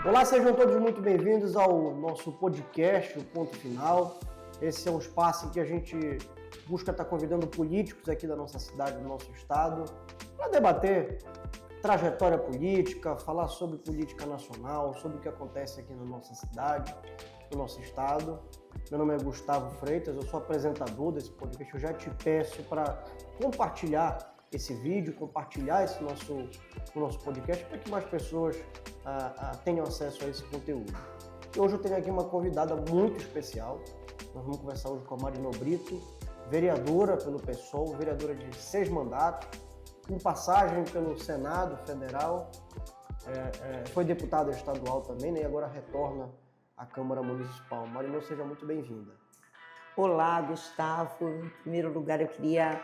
Olá, sejam todos muito bem-vindos ao nosso podcast, o Ponto Final. Esse é um espaço em que a gente busca estar convidando políticos aqui da nossa cidade, do nosso estado, para debater trajetória política, falar sobre política nacional, sobre o que acontece aqui na nossa cidade, no nosso estado. Meu nome é Gustavo Freitas, eu sou apresentador desse podcast. Eu já te peço para compartilhar esse vídeo, compartilhar esse nosso podcast para que mais pessoas tenham acesso a esse conteúdo. E hoje eu tenho aqui uma convidada muito especial. Nós vamos conversar hoje com a Marino Brito, vereadora pelo PSOL, vereadora de 6 mandatos, com passagem pelo Senado Federal, foi deputada estadual também, né, e agora retorna à Câmara Municipal. Marino, seja muito bem-vinda. Olá, Gustavo. Em primeiro lugar, eu queria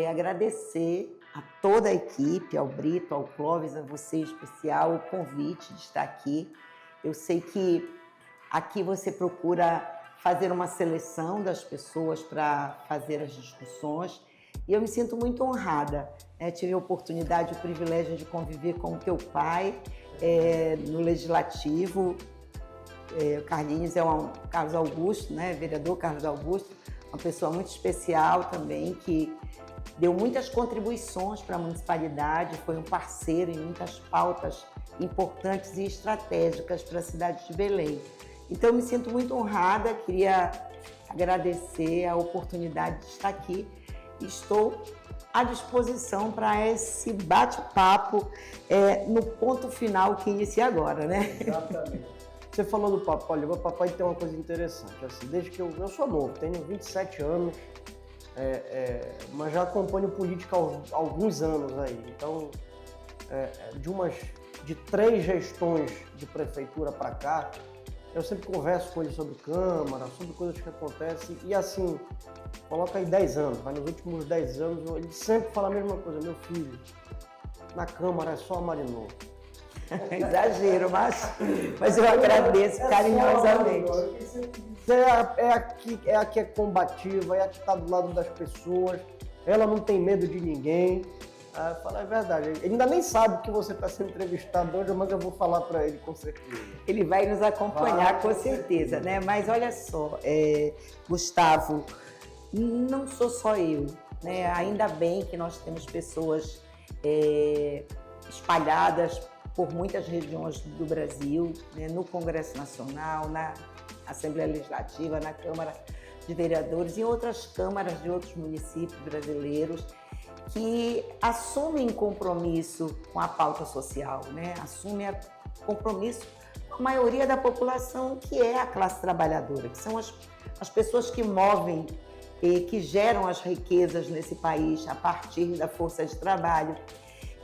agradecer a toda a equipe, ao Brito, ao Clóvis, a você em especial, o convite de estar aqui. Eu sei que aqui você procura fazer uma seleção das pessoas para fazer as discussões e eu me sinto muito honrada. Tive a oportunidade, o privilégio de conviver com o teu pai no Legislativo. O Carlinhos Carlos Augusto, né? Vereador Carlos Augusto, uma pessoa muito especial também, que deu muitas contribuições para a municipalidade, foi um parceiro em muitas pautas importantes e estratégicas para a cidade de Belém. Então, eu me sinto muito honrada, queria agradecer a oportunidade de estar aqui e estou à disposição para esse bate-papo no ponto final que inicia agora, né? Exatamente. Você falou do papai. Olha, o meu papai tem uma coisa interessante, assim, desde que eu sou novo, tenho 27 anos, mas já acompanho política há alguns anos aí. Então, de 3 gestões de prefeitura para cá, eu sempre converso com ele sobre Câmara, sobre coisas que acontecem, e assim, coloca aí 10 anos, mas nos últimos 10 anos ele sempre fala a mesma coisa: meu filho, na Câmara é só a Marino. Exagero, mas eu agradeço carinhosamente. É a que é combativa, é a que está do lado das pessoas, ela não tem medo de ninguém. Fala a verdade, ele ainda nem sabe que você está sendo entrevistado hoje, mas eu vou falar para ele com certeza. Ele vai nos acompanhar com certeza, né? Mas olha só, Gustavo, não sou só eu, né? Ainda bem que nós temos pessoas espalhadas por muitas regiões do Brasil, né, no Congresso Nacional, na Assembleia Legislativa, na Câmara de Vereadores e em outras câmaras de outros municípios brasileiros que assumem compromisso com a pauta social, né, assumem compromisso com a maioria da população, que é a classe trabalhadora, que são as pessoas que movem e que geram as riquezas nesse país a partir da força de trabalho.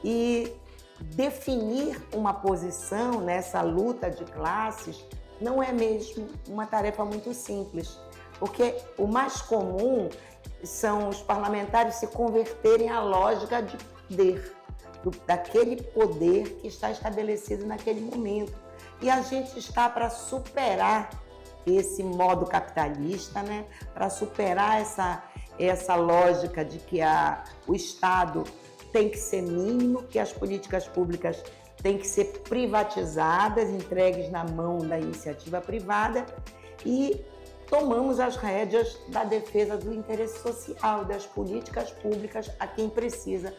E definir uma posição nessa luta de classes não é mesmo uma tarefa muito simples, porque o mais comum são os parlamentares se converterem à lógica de poder, daquele poder que está estabelecido naquele momento. E a gente está para superar esse modo capitalista, né? Para superar essa lógica de que o Estado tem que ser mínimo, que as políticas públicas têm que ser privatizadas, entregues na mão da iniciativa privada, e tomamos as rédeas da defesa do interesse social, das políticas públicas a quem precisa,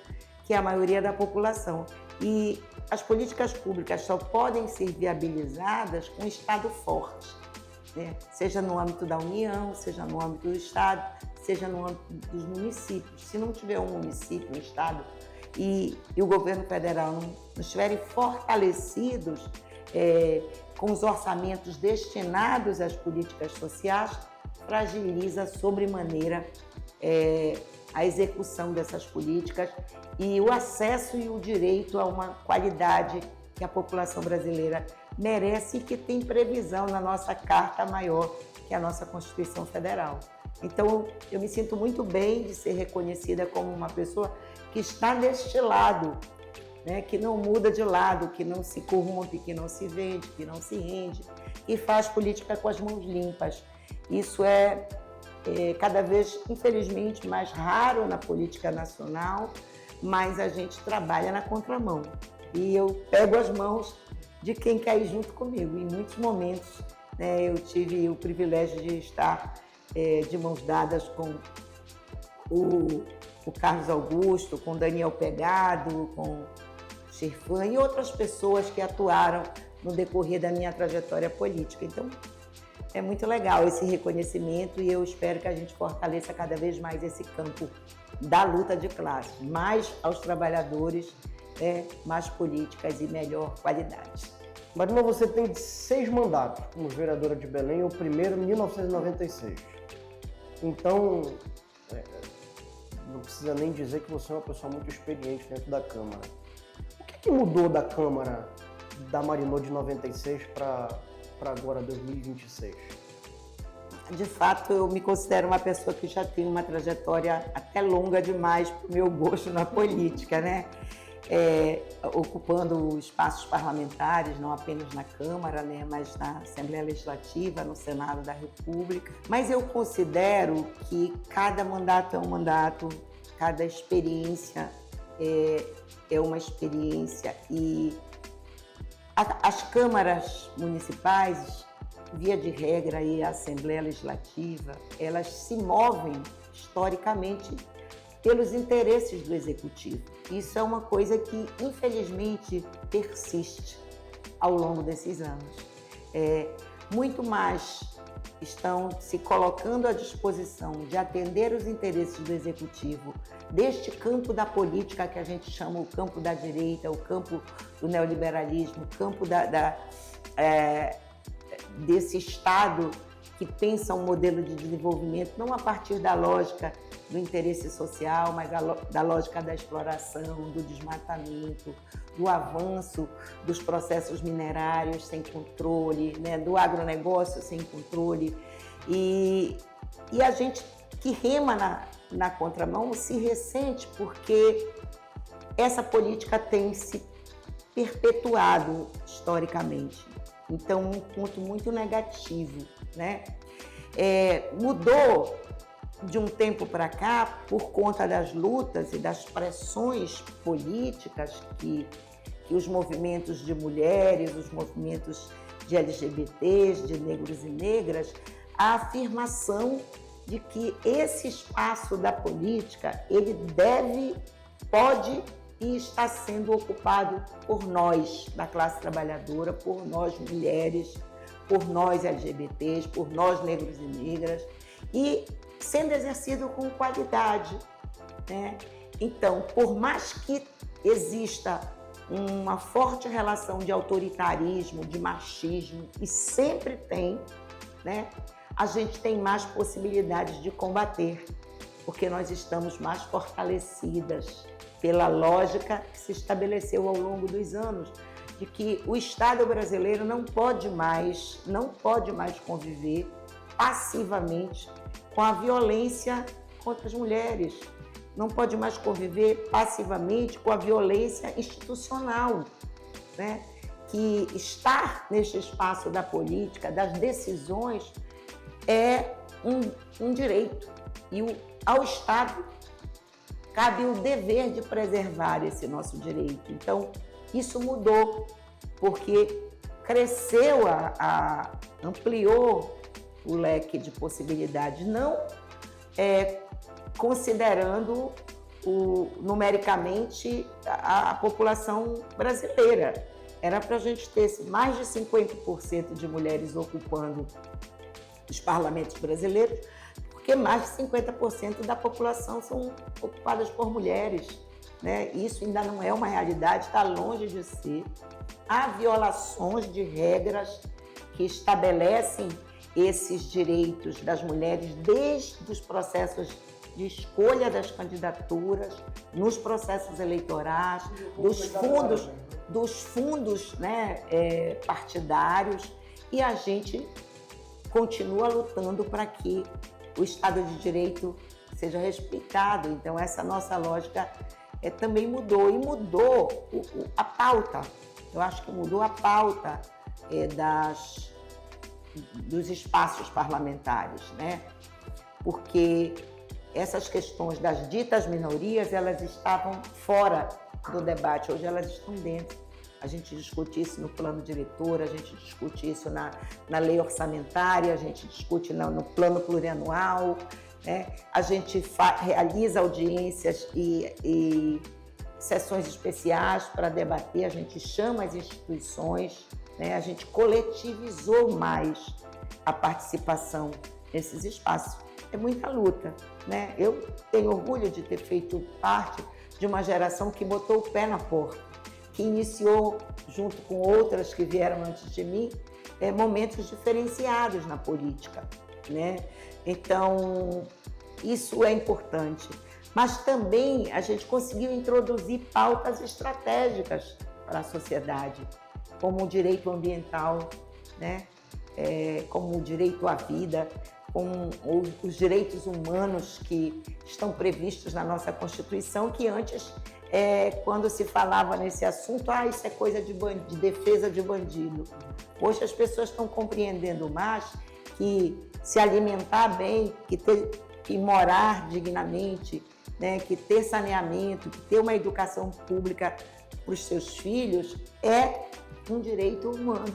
que é a maioria da população. E as políticas públicas só podem ser viabilizadas com um Estado forte, né? Seja no âmbito da União, seja no âmbito do Estado, seja no âmbito dos municípios. Se não tiver um município, um Estado e o governo federal não estiverem fortalecidos com os orçamentos destinados às políticas sociais, fragiliza sobremaneira a execução dessas políticas e o acesso e o direito a uma qualidade que a população brasileira merece e que tem previsão na nossa Carta Maior, que é a nossa Constituição Federal. Então, eu me sinto muito bem de ser reconhecida como uma pessoa que está deste lado, né? Que não muda de lado, que não se corrompe, que não se vende, que não se rende, e faz política com as mãos limpas. Isso é cada vez, infelizmente, mais raro na política nacional, mas a gente trabalha na contramão. E eu pego as mãos de quem quer ir junto comigo. Em muitos momentos, né, eu tive o privilégio de estar de mãos dadas com o Carlos Augusto, com Daniel Pegado, com Sherfan e outras pessoas que atuaram no decorrer da minha trajetória política. Então, é muito legal esse reconhecimento e eu espero que a gente fortaleça cada vez mais esse campo da luta de classe, mais aos trabalhadores, mais políticas e melhor qualidade. Marina, você tem 6 mandatos como vereadora de Belém, o primeiro em 1996. Então, não precisa nem dizer que você é uma pessoa muito experiente dentro da Câmara. O que mudou da Câmara da Marinô de 96 para agora 2026? De fato, eu me considero uma pessoa que já tem uma trajetória até longa demais para o meu gosto na política, né? Ocupando espaços parlamentares, não apenas na Câmara, né, mas na Assembleia Legislativa, no Senado da República. Mas eu considero que cada mandato é um mandato, cada experiência é uma experiência e as câmaras municipais, via de regra, e a Assembleia Legislativa, elas se movem historicamente pelos interesses do Executivo. Isso é uma coisa que, infelizmente, persiste ao longo desses anos. Muito mais estão se colocando à disposição de atender os interesses do Executivo deste campo da política que a gente chama o campo da direita, o campo do neoliberalismo, o campo desse Estado que pensa um modelo de desenvolvimento não a partir da lógica do interesse social, mas da lógica da exploração, do desmatamento, do avanço dos processos minerários sem controle, né, do agronegócio sem controle. E a gente que rema na contramão se ressente porque essa política tem se perpetuado historicamente. Então, um ponto muito negativo, né? Mudou de um tempo para cá por conta das lutas e das pressões políticas que os movimentos de mulheres, os movimentos de LGBTs, de negros e negras, a afirmação de que esse espaço da política, ele pode e está sendo ocupado por nós, da classe trabalhadora, por nós mulheres, por nós LGBTs, por nós negros e negras, e sendo exercido com qualidade, né? Então, por mais que exista uma forte relação de autoritarismo, de machismo, e sempre tem, né? A gente tem mais possibilidades de combater, porque nós estamos mais fortalecidas pela lógica que se estabeleceu ao longo dos anos, de que o Estado brasileiro não pode mais conviver passivamente com a violência contra as mulheres, não pode mais conviver passivamente com a violência institucional, né? Que estar neste espaço da política, das decisões, é um direito e ao Estado cabe o dever de preservar esse nosso direito. Então, isso mudou, porque cresceu, ampliou o leque de possibilidades, não considerando numericamente a população brasileira. Era para a gente ter mais de 50% de mulheres ocupando os parlamentos brasileiros, porque mais de 50% da população são ocupadas por mulheres, né? Isso ainda não é uma realidade, está longe de ser. Há violações de regras que estabelecem esses direitos das mulheres desde os processos de escolha das candidaturas, nos processos eleitorais, dos fundos, né, partidários, e a gente continua lutando para que o Estado de Direito seja respeitado. Então, essa nossa lógica também mudou. E mudou a pauta. Eu acho que mudou a pauta dos espaços parlamentares, né? Porque essas questões das ditas minorias, elas estavam fora do debate. Hoje elas estão dentro. a gente discute isso no plano diretor, a gente discute isso na lei orçamentária, a gente discute no plano plurianual, né? A gente realiza audiências e sessões especiais para debater, a gente chama as instituições, né? A gente coletivizou mais a participação nesses espaços. É muita luta, né? Eu tenho orgulho de ter feito parte de uma geração que botou o pé na porta, que iniciou, junto com outras que vieram antes de mim, momentos diferenciados na política, né? Então, isso é importante. Mas também a gente conseguiu introduzir pautas estratégicas para a sociedade, como o direito ambiental, né? Como o direito à vida, com os direitos humanos que estão previstos na nossa Constituição, que antes, quando se falava nesse assunto, isso é coisa de defesa de bandido. Hoje as pessoas estão compreendendo mais que se alimentar bem, que morar dignamente, né, que ter saneamento, que ter uma educação pública para os seus filhos é um direito humano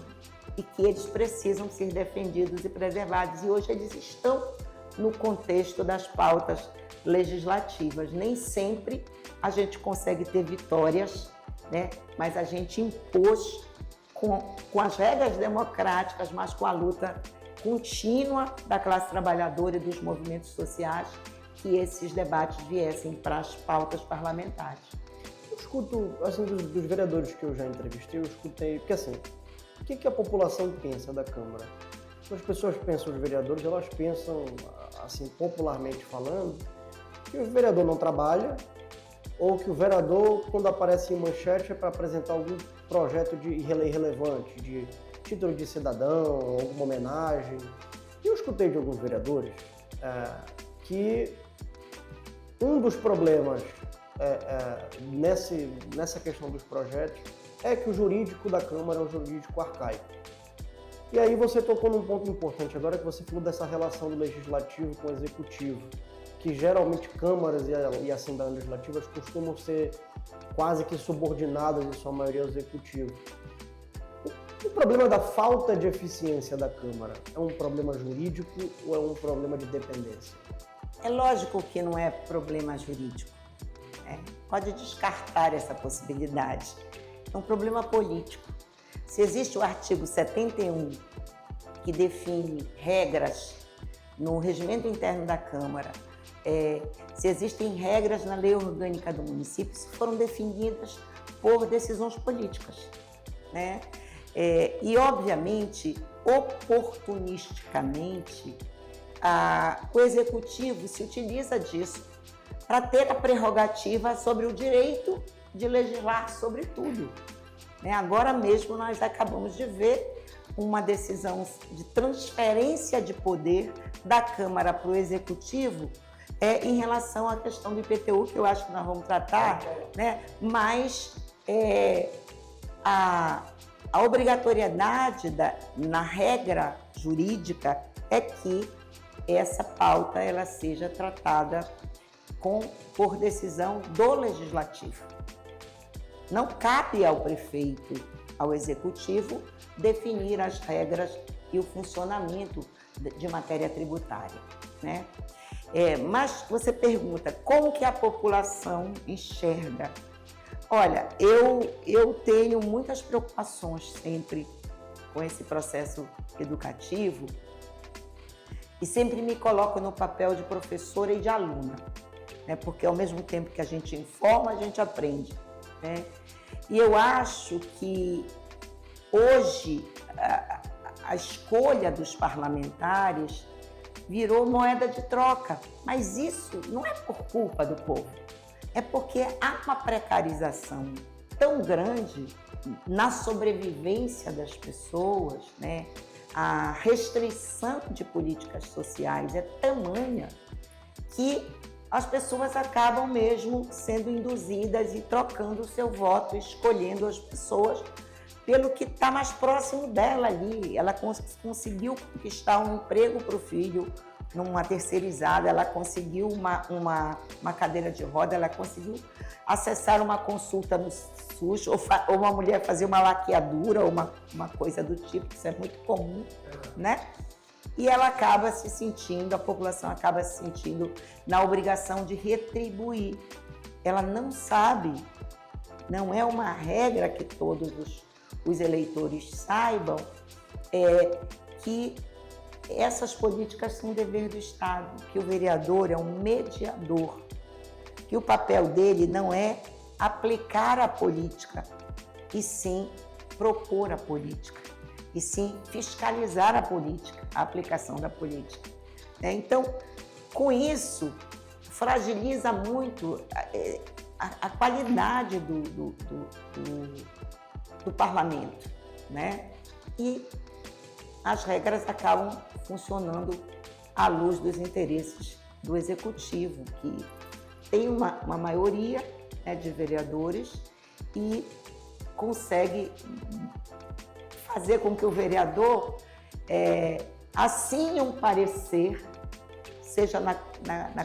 e que eles precisam ser defendidos e preservados. E hoje eles estão no contexto das pautas legislativas. Nem sempre a gente consegue ter vitórias, né? Mas a gente impôs com as regras democráticas, mas com a luta contínua da classe trabalhadora e dos movimentos sociais, que esses debates viessem para as pautas parlamentares. Eu escuto, assim, dos vereadores que eu já entrevistei, eu escutei, porque assim, o que a população pensa da Câmara? Quando as pessoas pensam os vereadores, elas pensam, assim, popularmente falando, que o vereador não trabalha, ou que o vereador, quando aparece em manchete, é para apresentar algum projeto irrelevante, de título de cidadão, alguma homenagem. E eu escutei de alguns vereadores que um dos problemas nessa questão dos projetos é que o jurídico da Câmara é um jurídico arcaico. E aí você tocou num ponto importante agora, que você falou dessa relação do legislativo com o executivo, que geralmente câmaras e assembleias legislativas costumam ser quase que subordinadas, em sua maioria, ao executivo. O problema da falta de eficiência da Câmara é um problema jurídico ou é um problema de dependência? É lógico que não é problema jurídico. Pode descartar essa possibilidade. É um problema político. Se existe o artigo 71, que define regras no regimento interno da Câmara, se existem regras na lei orgânica do município, se foram definidas por decisões políticas, né? E, obviamente, oportunisticamente, o Executivo se utiliza disso para ter a prerrogativa sobre o direito de legislar sobre tudo, né? Agora mesmo nós acabamos de ver uma decisão de transferência de poder da Câmara para o Executivo em relação à questão do IPTU, que eu acho que nós vamos tratar, né? Mas a obrigatoriedade na regra jurídica é que essa pauta ela seja tratada por decisão do Legislativo. Não cabe ao prefeito, ao Executivo, definir as regras e o funcionamento de matéria tributária, né? Mas você pergunta, como que a população enxerga? Olha, eu tenho muitas preocupações sempre com esse processo educativo e sempre me coloco no papel de professora e de aluna, né? Porque ao mesmo tempo que a gente informa, a gente aprende, né? E eu acho que hoje a escolha dos parlamentares virou moeda de troca, mas isso não é por culpa do povo, é porque há uma precarização tão grande na sobrevivência das pessoas, né? A restrição de políticas sociais é tamanha que as pessoas acabam mesmo sendo induzidas e trocando o seu voto, escolhendo as pessoas pelo que está mais próximo dela ali. Ela conseguiu conquistar um emprego para o filho, numa terceirizada, ela conseguiu uma cadeira de roda, ela conseguiu acessar uma consulta no SUS, ou uma mulher fazer uma laqueadura, ou uma coisa do tipo, que isso é muito comum, né? E ela acaba se sentindo, a população acaba se sentindo na obrigação de retribuir. Ela não sabe, não é uma regra que todos os eleitores saibam, que essas políticas são um dever do Estado, que o vereador é um mediador, que o papel dele não é aplicar a política, e sim propor a política, e sim fiscalizar a política, a aplicação da política. Então, com isso, fragiliza muito a qualidade do parlamento, né? E as regras acabam funcionando à luz dos interesses do executivo, que tem uma maioria, né, de vereadores e consegue fazer com que o vereador assine um parecer, seja na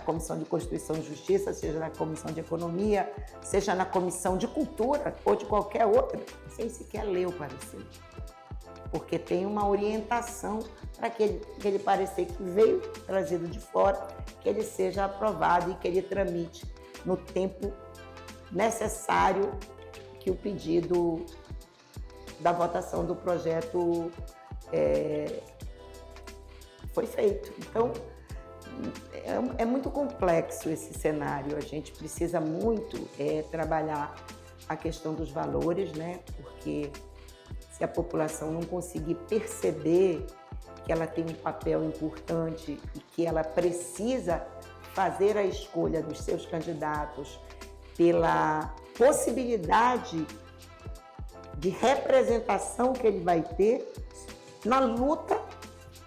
Comissão de Constituição e Justiça, seja na Comissão de Economia, seja na Comissão de Cultura ou de qualquer outra, sem sequer ler o parecer. Porque tem uma orientação para que aquele parecer que veio trazido de fora, que ele seja aprovado e que ele tramite no tempo necessário que o pedido da votação do projeto foi feito. Então, é muito complexo esse cenário. A gente precisa muito trabalhar a questão dos valores, né? Porque se a população não conseguir perceber que ela tem um papel importante e que ela precisa fazer a escolha dos seus candidatos pela possibilidade de representação que ele vai ter na luta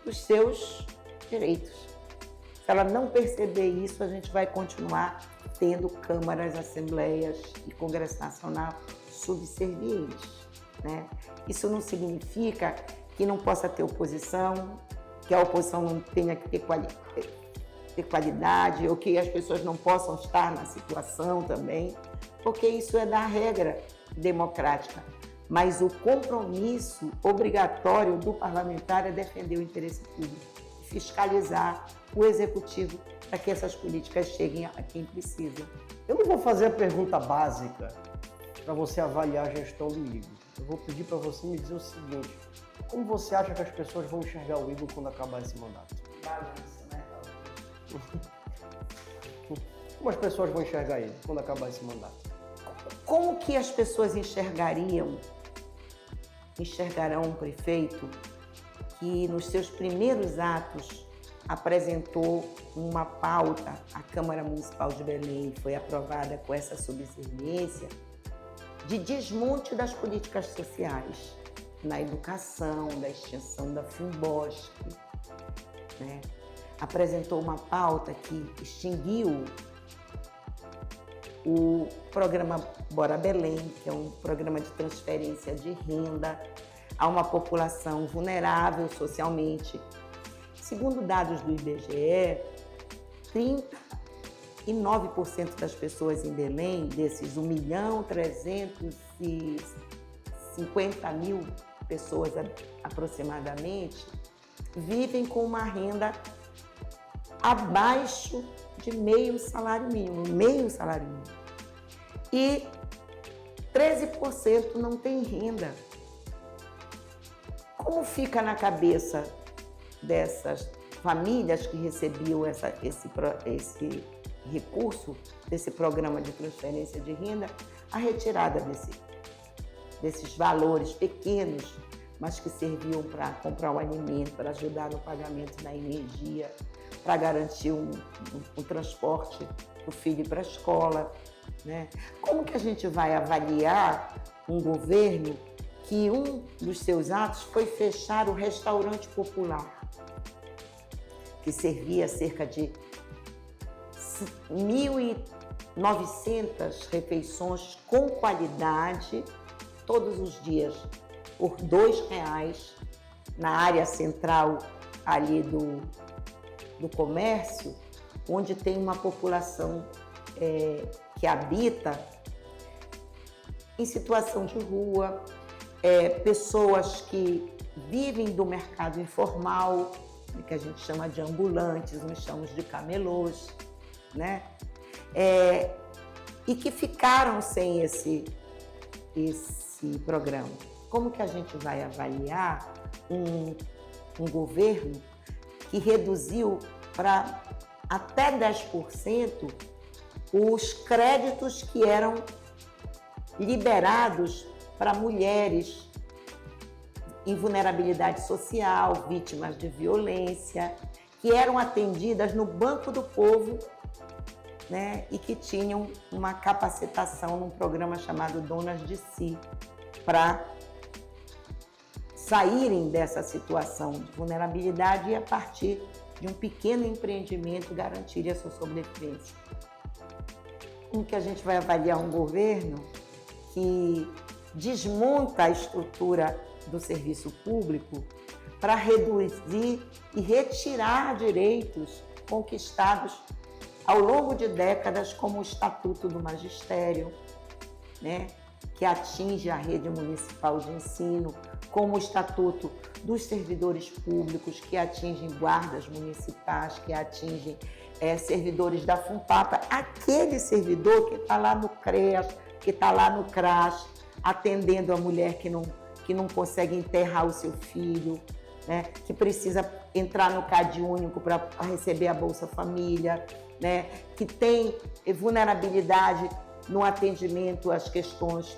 dos seus direitos. Se ela não perceber isso, a gente vai continuar tendo câmaras, assembleias e Congresso Nacional subservientes, né? Isso não significa que não possa ter oposição, que a oposição não tenha que ter qualidade, ou que as pessoas não possam estar na situação também, porque isso é da regra democrática. Mas o compromisso obrigatório do parlamentar é defender o interesse público, fiscalizar o executivo para que essas políticas cheguem a quem precisa. Eu não vou fazer a pergunta básica para você avaliar a gestão do Igor. Eu vou pedir para você me dizer o seguinte: como você acha que as pessoas vão enxergar o Igor quando acabar esse mandato? Balanço, né? Como as pessoas vão enxergar ele quando acabar esse mandato? Como que as pessoas enxergarão um prefeito que nos seus primeiros atos apresentou uma pauta, a Câmara Municipal de Belém foi aprovada com essa subserviência, de desmonte das políticas sociais, na educação, da extinção da FUNBOSC, né? Apresentou uma pauta que extinguiu o programa Bora Belém, que é um programa de transferência de renda a uma população vulnerável socialmente. Segundo dados do IBGE, 39% das pessoas em Belém, desses 1.350.000 pessoas aproximadamente, vivem com uma renda abaixo de meio salário mínimo. E 13% não tem renda. Como fica na cabeça dessas famílias que recebiam esse recurso, desse programa de transferência de renda, a retirada desses valores pequenos, mas que serviam para comprar o alimento, para ajudar no pagamento da energia, para garantir um transporte do filho para a escola, né? Como que a gente vai avaliar um governo que um dos seus atos foi fechar o restaurante popular, que servia cerca de 1.900 refeições com qualidade todos os dias por R$ 2 na área central ali do comércio, onde tem uma população que habita em situação de rua, pessoas que vivem do mercado informal, que a gente chama de ambulantes, nós chamamos de camelôs, né? E que ficaram sem esse programa. Como que a gente vai avaliar um governo que reduziu para até 10% os créditos que eram liberados para mulheres em vulnerabilidade social, vítimas de violência, que eram atendidas no Banco do Povo, né, e que tinham uma capacitação num programa chamado Donas de Si, para saírem dessa situação de vulnerabilidade e, a partir de um pequeno empreendimento, garantirem a sua sobrevivência. Como que a gente vai avaliar um governo que desmonta a estrutura do serviço público para reduzir e retirar direitos conquistados ao longo de décadas, como o Estatuto do Magistério, né, que atinge a rede municipal de ensino, como o Estatuto dos Servidores Públicos, que atingem guardas municipais, que atingem servidores da FUNPAPA, aquele servidor que está lá no CREAS, que está lá no CRAS, atendendo a mulher que não consegue enterrar o seu filho, né, que precisa entrar no CAD único para receber a Bolsa Família, né, que tem vulnerabilidade no atendimento às questões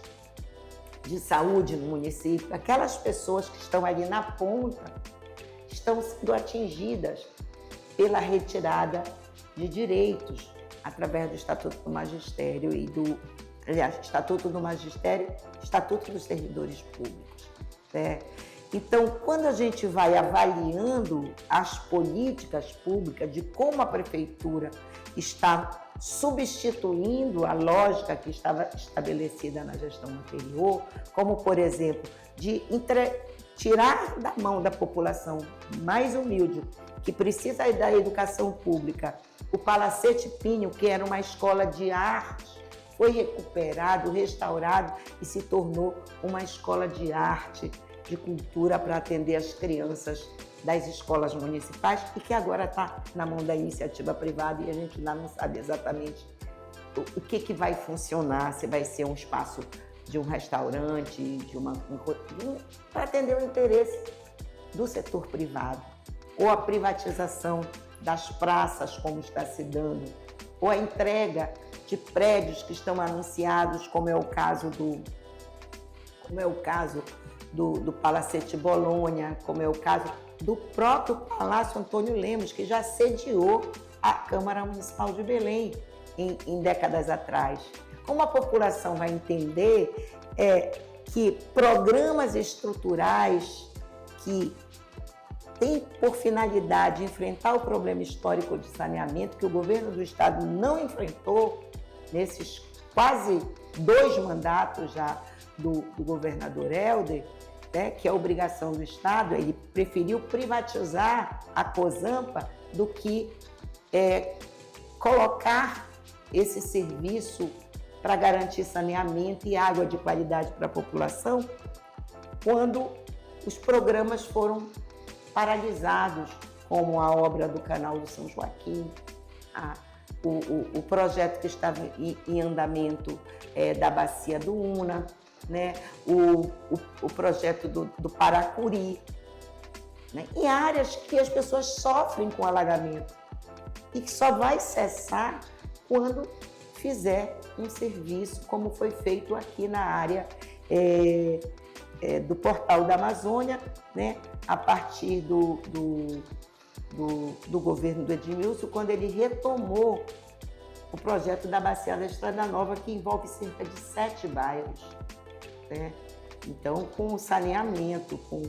de saúde no município. Aquelas pessoas que estão ali na ponta estão sendo atingidas pela retirada de direitos através do Estatuto do Magistério Estatuto do Magistério, Estatuto dos Servidores Públicos, né? Então, quando a gente vai avaliando as políticas públicas de como a prefeitura está substituindo a lógica que estava estabelecida na gestão anterior, como, por exemplo, de tirar da mão da população mais humilde, que precisa da educação pública, o Palacete Pinho, que era uma escola de arte, foi recuperado, restaurado e se tornou uma escola de arte, de cultura para atender as crianças das escolas municipais e que agora está na mão da iniciativa privada e a gente ainda não sabe exatamente o que vai funcionar, se vai ser um espaço de um restaurante, para atender o interesse do setor privado, ou a privatização das praças, como está se dando, ou a entrega de prédios que estão anunciados, como é o caso do Palacete Bolonha, como é o caso do próprio Palácio Antônio Lemos, que já sediou a Câmara Municipal de Belém em décadas atrás. Como a população vai entender que programas estruturais que têm por finalidade enfrentar o problema histórico de saneamento, que o governo do estado não enfrentou nesses quase 2 mandatos já do governador Helder, né, que é a obrigação do estado, ele preferiu privatizar a Cosampa do que colocar esse serviço para garantir saneamento e água de qualidade para a população, quando os programas foram paralisados, como a obra do Canal do São Joaquim, o projeto que estava em andamento da Bacia do Una, né? o projeto do Paracuri, né? Em áreas que as pessoas sofrem com alagamento e que só vai cessar quando fizer um serviço como foi feito aqui na área do Portal da Amazônia, né? A partir do governo do Edmilson, quando ele retomou o projeto da Bacia da Estrada Nova, que envolve cerca de 7 bairros, né? Então, com o saneamento, com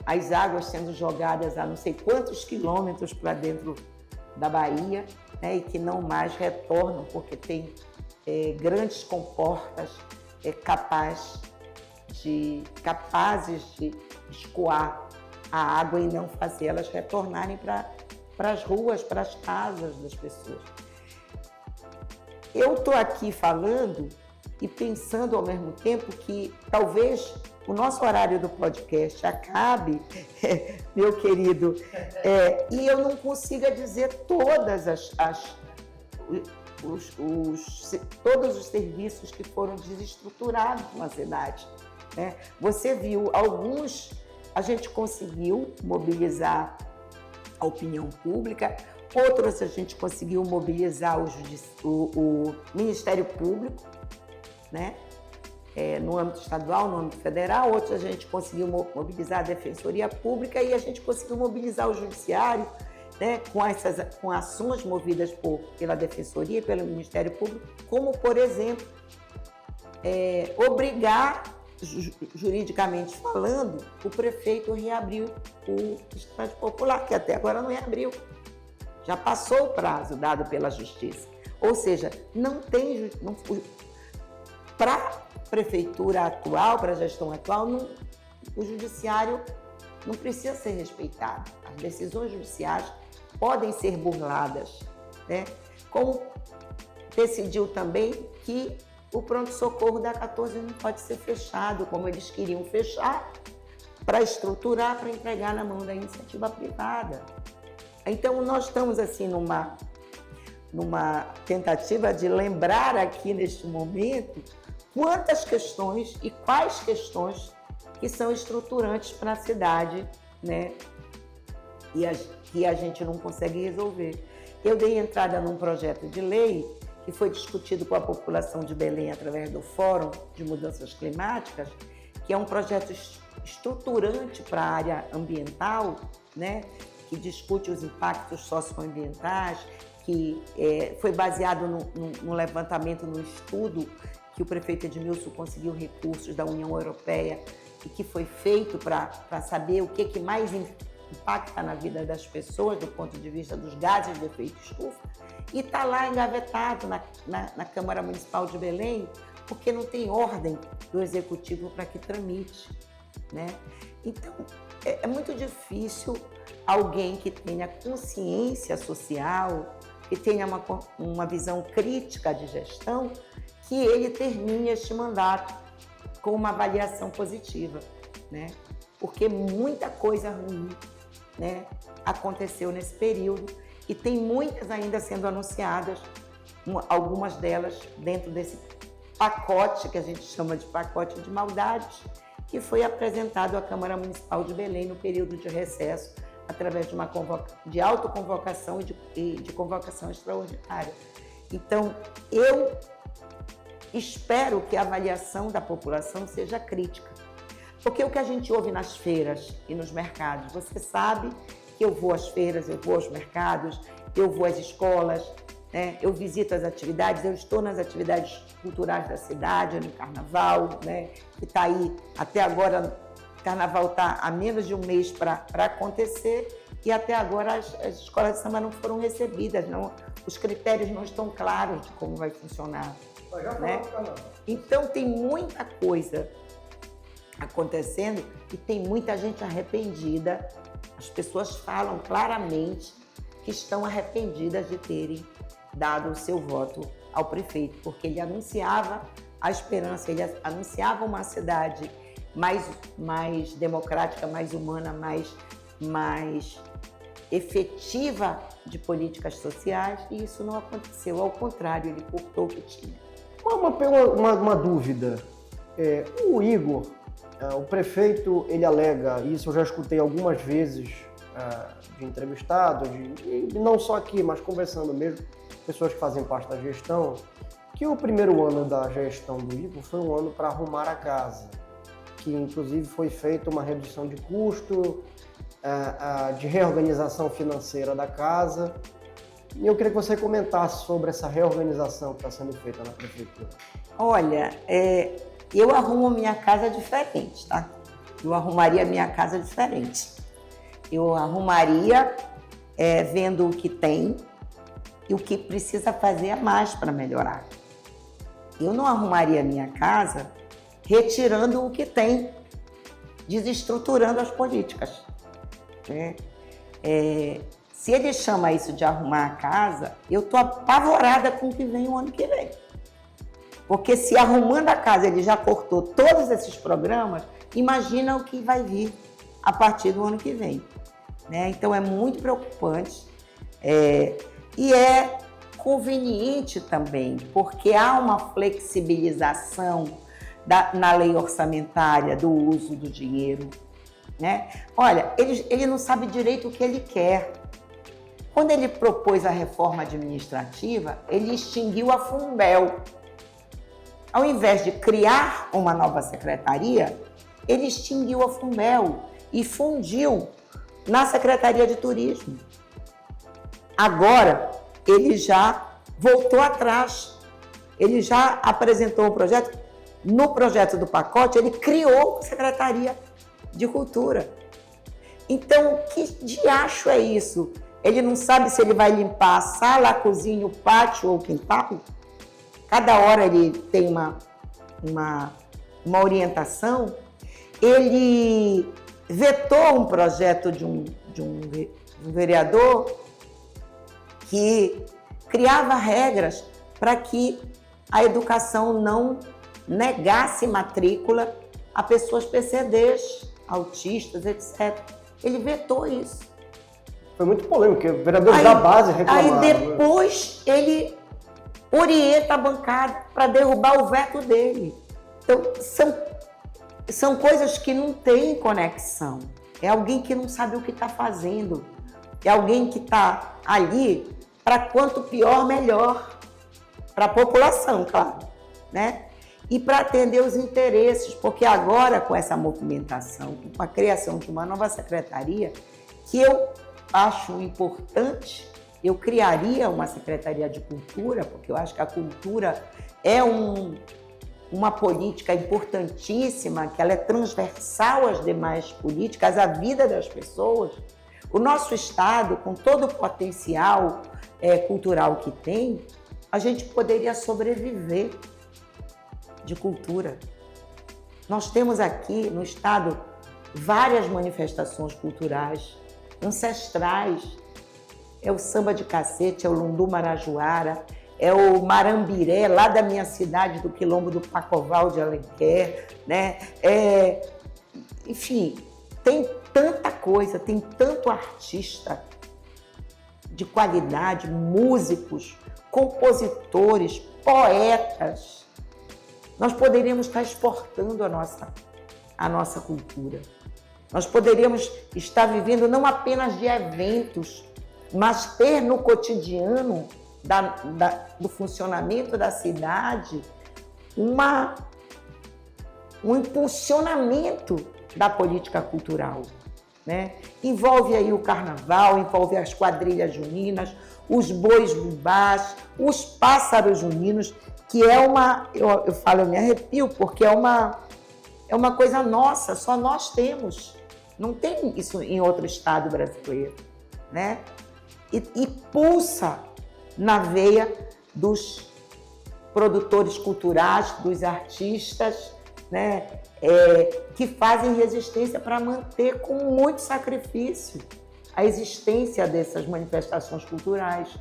as águas sendo jogadas a não sei quantos quilômetros para dentro da Bahia, né? E que não mais retornam, porque tem grandes comportas capazes de escoar a água e não fazer elas retornarem para para as ruas, para as casas das pessoas. Eu estou aqui falando e pensando ao mesmo tempo que talvez o nosso horário do podcast acabe, meu querido, e eu não consiga dizer todas todos os serviços que foram desestruturados na cidade, né? Você viu alguns, a gente conseguiu mobilizar a opinião pública, outros a gente conseguiu mobilizar o Ministério Público, né? No âmbito estadual, no âmbito federal, outros a gente conseguiu mobilizar a Defensoria Pública e a gente conseguiu mobilizar o Judiciário, né? Com ações movidas pela Defensoria e pelo Ministério Público, como, por exemplo, obrigar, juridicamente falando, o prefeito a reabrir o Estado Popular, que até agora não reabriu. Já passou o prazo dado pela Justiça. Ou seja, para a prefeitura atual, para a gestão atual, o judiciário não precisa ser respeitado. As decisões judiciais podem ser burladas, né? Como decidiu também que o pronto-socorro da 14 não pode ser fechado, como eles queriam fechar, para estruturar, para entregar na mão da iniciativa privada. Então, nós estamos assim numa tentativa de lembrar aqui neste momento quantas questões e quais questões que são estruturantes para a cidade, né? E a gente não consegue resolver. Eu dei entrada num projeto de lei que foi discutido com a população de Belém através do Fórum de Mudanças Climáticas, que é um projeto estruturante para a área ambiental, né? Que discute os impactos socioambientais, que foi baseado no levantamento, no estudo que o prefeito Edmilson conseguiu recursos da União Europeia e que foi feito para saber o que mais impacta na vida das pessoas do ponto de vista dos gases de efeito estufa, e está lá engavetado na Câmara Municipal de Belém, porque não tem ordem do Executivo para que tramite, né? Então, é muito difícil alguém que tenha consciência social, que tenha uma visão crítica de gestão, que ele termine este mandato com uma avaliação positiva, né? Porque muita coisa ruim, né, aconteceu nesse período e tem muitas ainda sendo anunciadas, algumas delas dentro desse pacote que a gente chama de pacote de maldades, que foi apresentado à Câmara Municipal de Belém no período de recesso, através de autoconvocação e de convocação extraordinária. Então, eu espero que a avaliação da população seja crítica, porque o que a gente ouve nas feiras e nos mercados, você sabe que eu vou às feiras, eu vou aos mercados, eu vou às escolas, né? Eu visito as atividades, eu estou nas atividades culturais da cidade, no Carnaval, né? Que está aí, até agora, o Carnaval está há menos de um mês para acontecer e até agora as escolas de samba não foram recebidas, os critérios não estão claros de como vai funcionar, né? Então tem muita coisa acontecendo e tem muita gente arrependida. As pessoas falam claramente que estão arrependidas de terem dado o seu voto ao prefeito, porque ele anunciava a esperança, ele anunciava uma cidade mais democrática, mais humana, mais efetiva de políticas sociais, e isso não aconteceu. Ao contrário, ele cortou o que tinha. Uma dúvida. O Igor, o prefeito, ele alega, isso eu já escutei algumas vezes de entrevistados, e não só aqui, mas conversando mesmo, pessoas que fazem parte da gestão, que o primeiro ano da gestão do Igor foi um ano para arrumar a casa, que inclusive foi feita uma redução de custo, de reorganização financeira da casa. E eu queria que você comentasse sobre essa reorganização que está sendo feita na prefeitura. Olha, eu arrumo minha casa diferente, tá? Eu arrumaria minha casa diferente. Eu arrumaria vendo o que tem e o que precisa fazer a mais para melhorar. Eu não arrumaria minha casa retirando o que tem, desestruturando as políticas, né? Se ele chama isso de arrumar a casa, eu estou apavorada com o que vem o ano que vem. Porque se arrumando a casa ele já cortou todos esses programas, imagina o que vai vir a partir do ano que vem. Né? Então é muito preocupante e é conveniente também, porque há uma flexibilização na lei orçamentária do uso do dinheiro. Né? Olha, ele não sabe direito o que ele quer. Quando ele propôs a reforma administrativa, ele extinguiu a Funbel. Ao invés de criar uma nova secretaria, ele extinguiu a Funbel e fundiu na Secretaria de Turismo. Agora, ele já voltou atrás. Ele já apresentou um projeto. No projeto do pacote, ele criou a Secretaria de Cultura. Então, que diacho é isso? Ele não sabe se ele vai limpar a sala, a cozinha, o pátio ou o quintal? Cada hora ele tem uma orientação. Ele vetou um projeto de um vereador que criava regras para que a educação não negasse matrícula a pessoas PCDs, autistas, etc. Ele vetou isso. Foi muito polêmico, porque vereadores da base reclamaram. Aí depois ele orienta a bancada para derrubar o veto dele. Então, são coisas que não têm conexão. É alguém que não sabe o que está fazendo. É alguém que está ali para quanto pior, melhor. Para a população, claro. Né? E para atender os interesses, porque agora, com essa movimentação, com a criação de uma nova secretaria, que eu acho importante, eu criaria uma Secretaria de Cultura, porque eu acho que a cultura é uma política importantíssima, que ela é transversal às demais políticas, à vida das pessoas. O nosso Estado, com todo o potencial cultural que tem, a gente poderia sobreviver de cultura. Nós temos aqui no Estado várias manifestações culturais ancestrais. É o samba de cacete, é o lundu marajoara, é o marambiré, lá da minha cidade, do Quilombo do Pacoval de Alenquer, né? Enfim, tem tanta coisa, tem tanto artista de qualidade, músicos, compositores, poetas. Nós poderíamos estar exportando a nossa cultura. Nós poderíamos estar vivendo não apenas de eventos, mas ter no cotidiano do funcionamento da cidade um impulsionamento da política cultural. Né? Envolve aí o carnaval, envolve as quadrilhas juninas, os bois bubás, os pássaros juninos, que é eu falo, eu me arrepio, porque é uma coisa nossa, só nós temos. Não tem isso em outro estado brasileiro, né? E pulsa na veia dos produtores culturais, dos artistas, né? Que fazem resistência para manter com muito sacrifício a existência dessas manifestações culturais,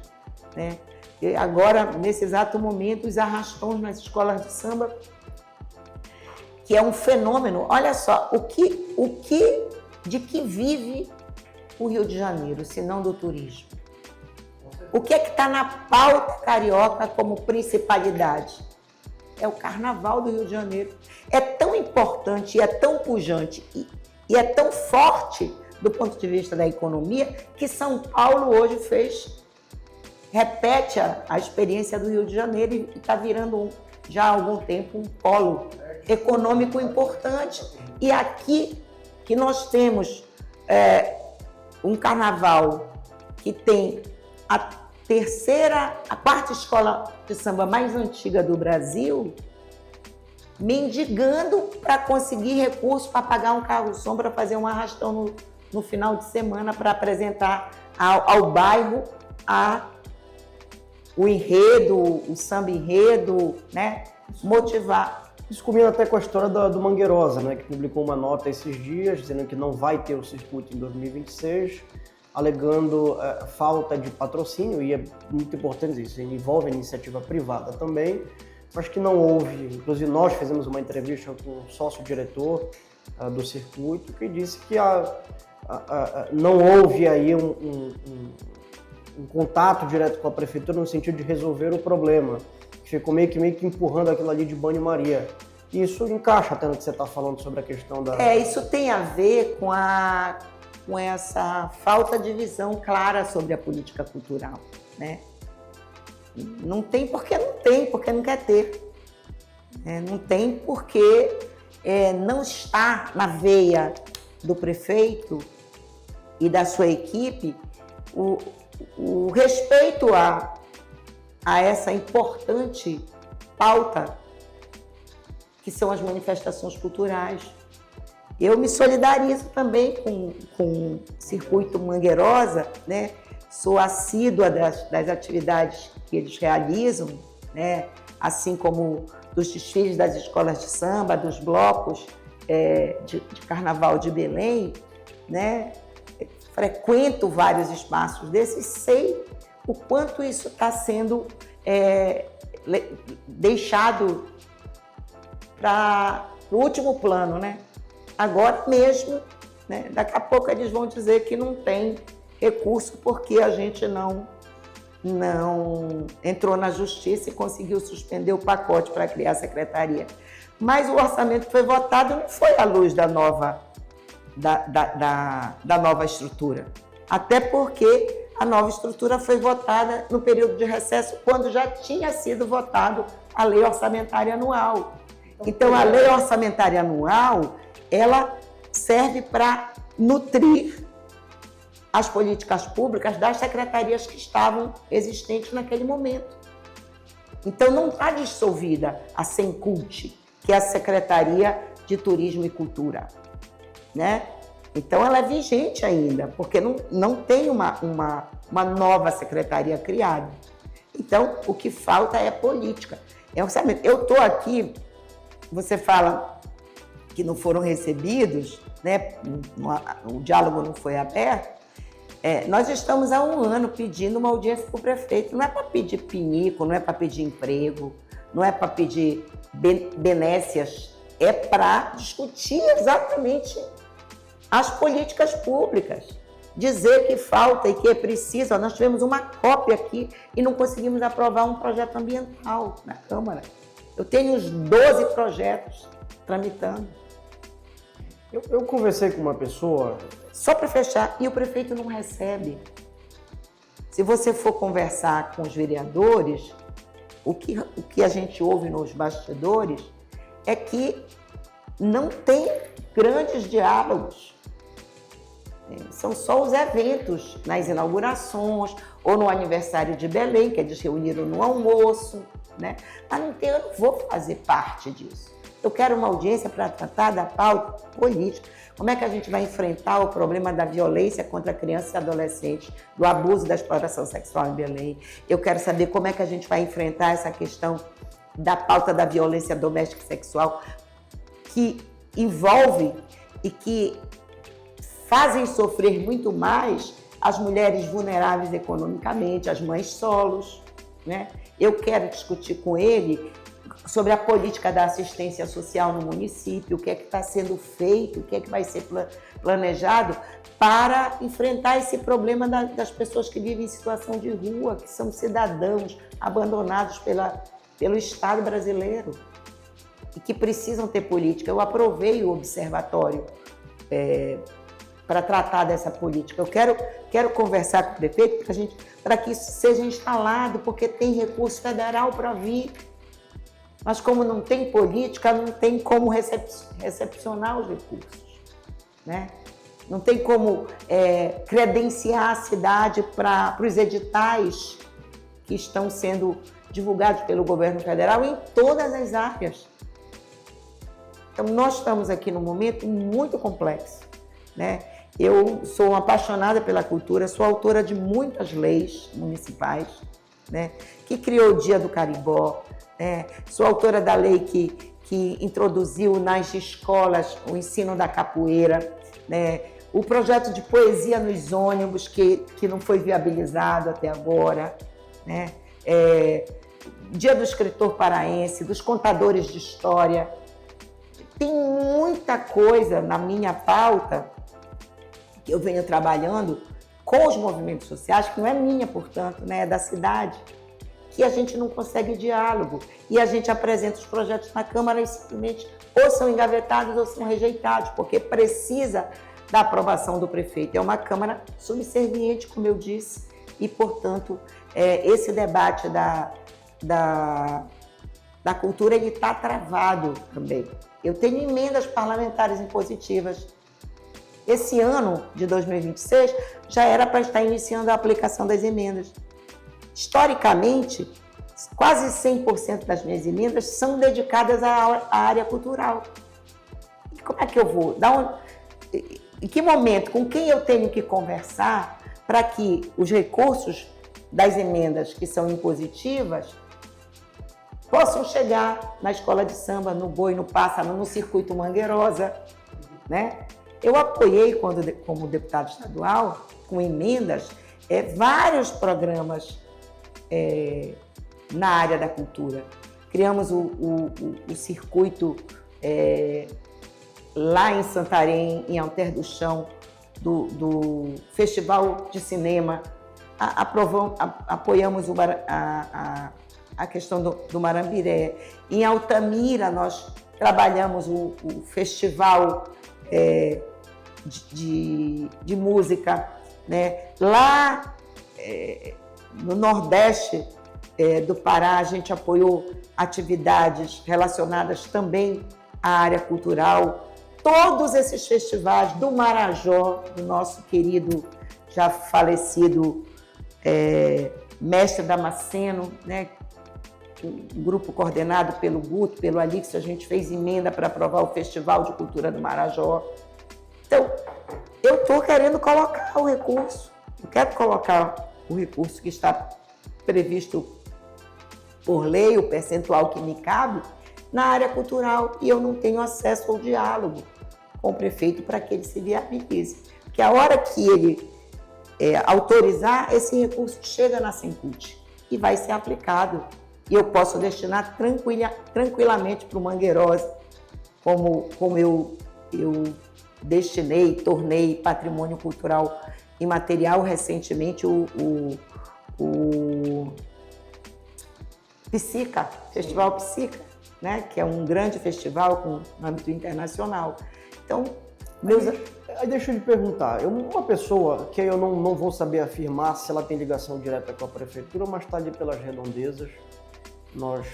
né? E agora, nesse exato momento, os arrastões nas escolas de samba, que é um fenômeno. Olha só, de que vive o Rio de Janeiro, se não do turismo? O que é que está na pauta carioca como principalidade? É o Carnaval do Rio de Janeiro. É tão importante, é tão pujante e é tão forte do ponto de vista da economia que São Paulo hoje repete a experiência do Rio de Janeiro e está virando já há algum tempo um polo econômico importante. E aqui que nós temos um carnaval que tem a quarta escola de samba mais antiga do Brasil, mendigando para conseguir recursos para pagar um carro-som para fazer um arrastão no final de semana para apresentar ao bairro o enredo, o samba enredo, né? Motivar. Isso combina até com a história do Mangueirosa, né? Que publicou uma nota esses dias dizendo que não vai ter o circuito em 2026, alegando falta de patrocínio, e é muito importante isso, envolve a iniciativa privada também, mas que não houve. Inclusive, nós fizemos uma entrevista com o sócio-diretor do circuito, que disse que não houve aí um contato direto com a prefeitura no sentido de resolver o problema, que ficou meio que empurrando aquilo ali de banho-maria. E isso encaixa até no que você está falando sobre a questão da... Isso tem a ver com essa falta de visão clara sobre a política cultural, né? Não tem porque não quer ter. Não tem porque não está na veia do prefeito e da sua equipe o respeito a essa importante pauta que são as manifestações culturais. Eu me solidarizo também com o Circuito Mangueirosa, né? Sou assídua das atividades que eles realizam, né? Assim como dos desfiles das escolas de samba, dos blocos de carnaval de Belém, né? Frequento vários espaços desses, sei o quanto isso está sendo deixado para o último plano, né? Agora mesmo, né? Daqui a pouco eles vão dizer que não tem recurso porque a gente não entrou na justiça e conseguiu suspender o pacote para criar a secretaria. Mas o orçamento que foi votado não foi à luz da nova estrutura. Até porque a nova estrutura foi votada no período de recesso, quando já tinha sido votado a lei orçamentária anual. Então, a lei orçamentária anual, ela serve para nutrir as políticas públicas das secretarias que estavam existentes naquele momento. Então, não está dissolvida a Sencult, que é a Secretaria de Turismo e Cultura, né? Então, ela é vigente ainda, porque não tem uma nova secretaria criada. Então, o que falta é política. Eu estou aqui, você fala que não foram recebidos, né? O diálogo não foi aberto. Nós estamos há 1 ano pedindo uma audiência para o prefeito. Não é para pedir pinico, não é para pedir emprego, não é para pedir benécias, é para discutir exatamente as políticas públicas. Dizer que falta e que é preciso. Nós tivemos uma cópia aqui e não conseguimos aprovar um projeto ambiental na Câmara. Eu tenho uns 12 projetos tramitando. Eu conversei com uma pessoa... Só para fechar, e o prefeito não recebe. Se você for conversar com os vereadores, o que a gente ouve nos bastidores é que não tem grandes diálogos. São só os eventos, nas inaugurações ou no aniversário de Belém, que eles reuniram no almoço, né? Mas eu não vou fazer parte disso. Eu quero uma audiência para tratar da pauta política. Como é que a gente vai enfrentar o problema da violência contra crianças e adolescentes, do abuso e da exploração sexual em Belém? Eu quero saber como é que a gente vai enfrentar essa questão da pauta da violência doméstica e sexual, que envolve e que fazem sofrer muito mais as mulheres vulneráveis economicamente, as mães solos, né? Eu quero discutir com ele sobre a política da assistência social no município, o que é que está sendo feito, o que é que vai ser planejado para enfrentar esse problema das pessoas que vivem em situação de rua, que são cidadãos abandonados pelo Estado brasileiro e que precisam ter política. Eu aprovei o observatório para tratar dessa política. Eu quero conversar com o prefeito para que isso seja instalado, porque tem recurso federal para vir. Mas como não tem política, não tem como recepcionar os recursos, né? Não tem como credenciar a cidade para os editais que estão sendo divulgados pelo governo federal em todas as áreas. Então, nós estamos aqui num momento muito complexo, né? Eu sou uma apaixonada pela cultura, sou autora de muitas leis municipais, né? Que criou o Dia do Carimbó, sou autora da lei que introduziu nas escolas o ensino da capoeira, né? o projeto de poesia nos ônibus, que não foi viabilizado até agora, né? Dia do Escritor Paraense, dos contadores de história. Tem muita coisa na minha pauta que eu venho trabalhando com os movimentos sociais, que não é minha, portanto, né? É da cidade, que a gente não consegue diálogo. E a gente apresenta os projetos na Câmara e simplesmente ou são engavetados ou são rejeitados, porque precisa da aprovação do prefeito. É uma Câmara subserviente, como eu disse, e, portanto, esse debate da cultura está travado também. Eu tenho emendas parlamentares impositivas. Esse ano de 2026 já era para estar iniciando a aplicação das emendas. Historicamente, quase 100% das minhas emendas são dedicadas à área cultural. E como é que eu vou? Em que momento, com quem eu tenho que conversar para que os recursos das emendas que são impositivas possam chegar na escola de samba, no Boi, no Pássaro, no Circuito Mangueirosa, né? Eu apoiei, como deputado estadual, com emendas, vários programas na área da cultura. Criamos o circuito lá em Santarém, em Alter do Chão, do Festival de Cinema. Apoiamos a questão do Marambiré. Em Altamira, nós trabalhamos o festival de música, né? Lá no Nordeste do Pará, a gente apoiou atividades relacionadas também à área cultural. Todos esses festivais do Marajó, do nosso querido, já falecido mestre Damasceno, né? Um grupo coordenado pelo Guto, pelo Alix, a gente fez emenda para aprovar o Festival de Cultura do Marajó. Então, eu estou querendo colocar o recurso, eu quero colocar o recurso que está previsto por lei, o percentual que me cabe, na área cultural, e eu não tenho acesso ao diálogo com o prefeito para que ele se viabilize. Porque a hora que ele autorizar, esse recurso chega na Sencult e vai ser aplicado. E eu posso destinar tranquilamente para o Mangueirosa, como eu destinei, tornei patrimônio cultural imaterial recentemente o Psica, Festival Psica, né? Que é um grande festival no âmbito internacional. Então, Aí deixa eu lhe perguntar, uma pessoa que eu não vou saber afirmar se ela tem ligação direta com a prefeitura, mas está ali pelas redondezas, nós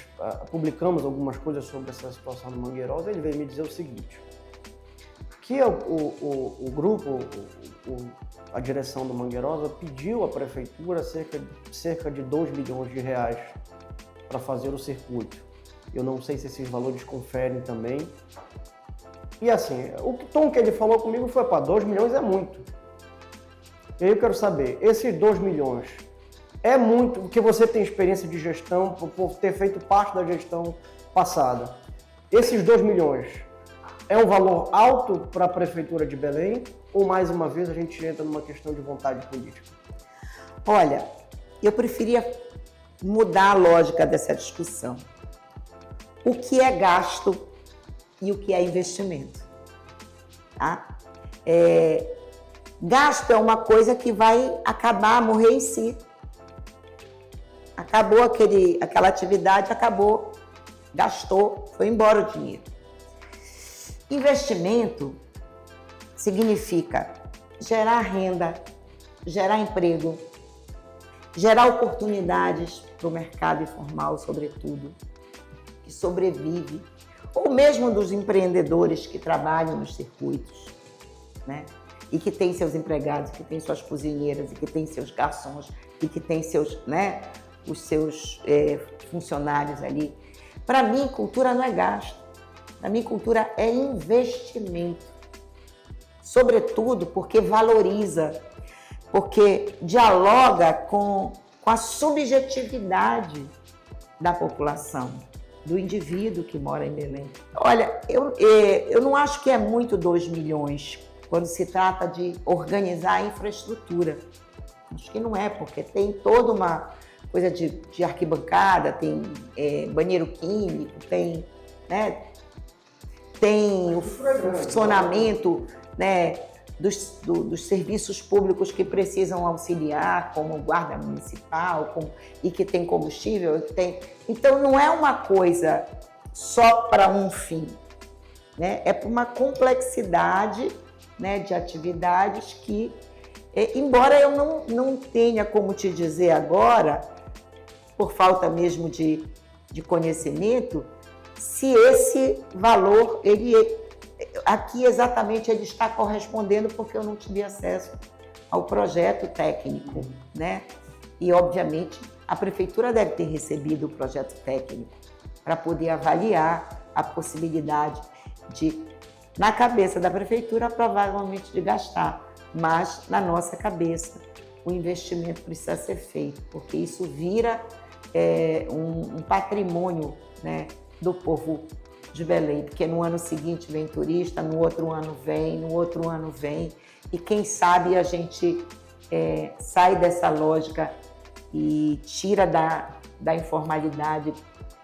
publicamos algumas coisas sobre essa situação do Mangueirosa, ele veio me dizer o seguinte, que o grupo, a direção do Mangueirosa pediu à prefeitura cerca de 2 milhões de reais para fazer o circuito. Eu não sei se esses valores conferem também. E assim, o tom que ele falou comigo foi, 2 milhões é muito. E aí eu quero saber, esses 2 milhões é muito, porque você tem experiência de gestão, por ter feito parte da gestão passada. Esses 2 milhões é um valor alto para a Prefeitura de Belém? Ou, mais uma vez, a gente entra numa questão de vontade política? Olha, eu preferia mudar a lógica dessa discussão. O que é gasto e o que é investimento? Tá? Gasto é uma coisa que vai acabar, morrer em si. Acabou aquela atividade, acabou, gastou, foi embora o dinheiro. Investimento significa gerar renda, gerar emprego, gerar oportunidades para o mercado informal, sobretudo, que sobrevive, ou mesmo dos empreendedores que trabalham nos circuitos, né? E que tem seus empregados, que tem suas cozinheiras, e que tem seus garçons, e que tem seus, né, os seus funcionários ali. Para mim, cultura não é gasto. Para mim, cultura é investimento. Sobretudo porque valoriza, porque dialoga com a subjetividade da população, do indivíduo que mora em Belém. Olha, eu não acho que é muito 2 milhões quando se trata de organizar a infraestrutura. Acho que não é, porque tem toda uma coisa de arquibancada, tem banheiro químico, tem, né, tem o funcionamento, né, dos serviços públicos que precisam auxiliar, como guarda municipal, e que tem combustível. Então, não é uma coisa só para um fim, né? É para uma complexidade, né, de atividades que, embora eu não tenha como te dizer agora, por falta mesmo de conhecimento, se esse valor, aqui exatamente ele está correspondendo, porque eu não tive acesso ao projeto técnico, né? E, obviamente, a prefeitura deve ter recebido o projeto técnico para poder avaliar a possibilidade de, na cabeça da prefeitura, provavelmente de gastar, mas na nossa cabeça o investimento precisa ser feito, porque isso vira um patrimônio, né, do povo de Belém, porque no ano seguinte vem turista, no outro ano vem, e quem sabe a gente sai dessa lógica e tira da informalidade,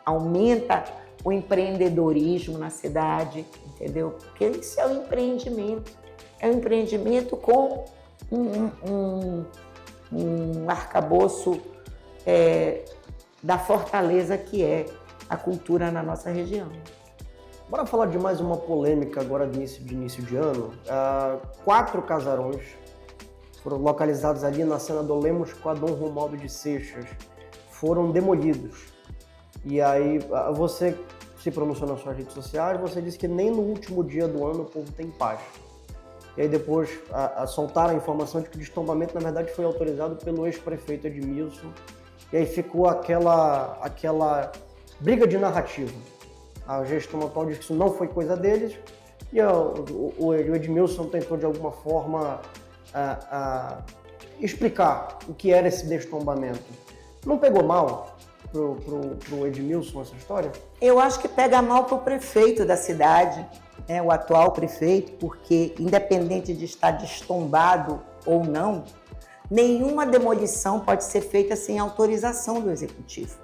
aumenta o empreendedorismo na cidade, entendeu? Porque isso é um empreendimento com um arcabouço da fortaleza que é a cultura na nossa região. Bora falar de mais uma polêmica agora de início de ano. 4 casarões foram localizados ali na Cena do Lemos com a Dom Romualdo de Seixas, foram demolidos. E aí você se pronunciou nas suas redes sociais, você disse que nem no último dia do ano o povo tem paz. E aí depois soltaram a informação de que o destombamento, na verdade, foi autorizado pelo ex-prefeito Edmilson. E aí ficou aquela briga de narrativa. A gestão atual diz que isso não foi coisa deles, e o Edmilson tentou, de alguma forma, explicar o que era esse destombamento. Não pegou mal pro Edmilson essa história? Eu acho que pega mal para o prefeito da cidade, né, o atual prefeito, porque, independente de estar destombado ou não, nenhuma demolição pode ser feita sem autorização do executivo.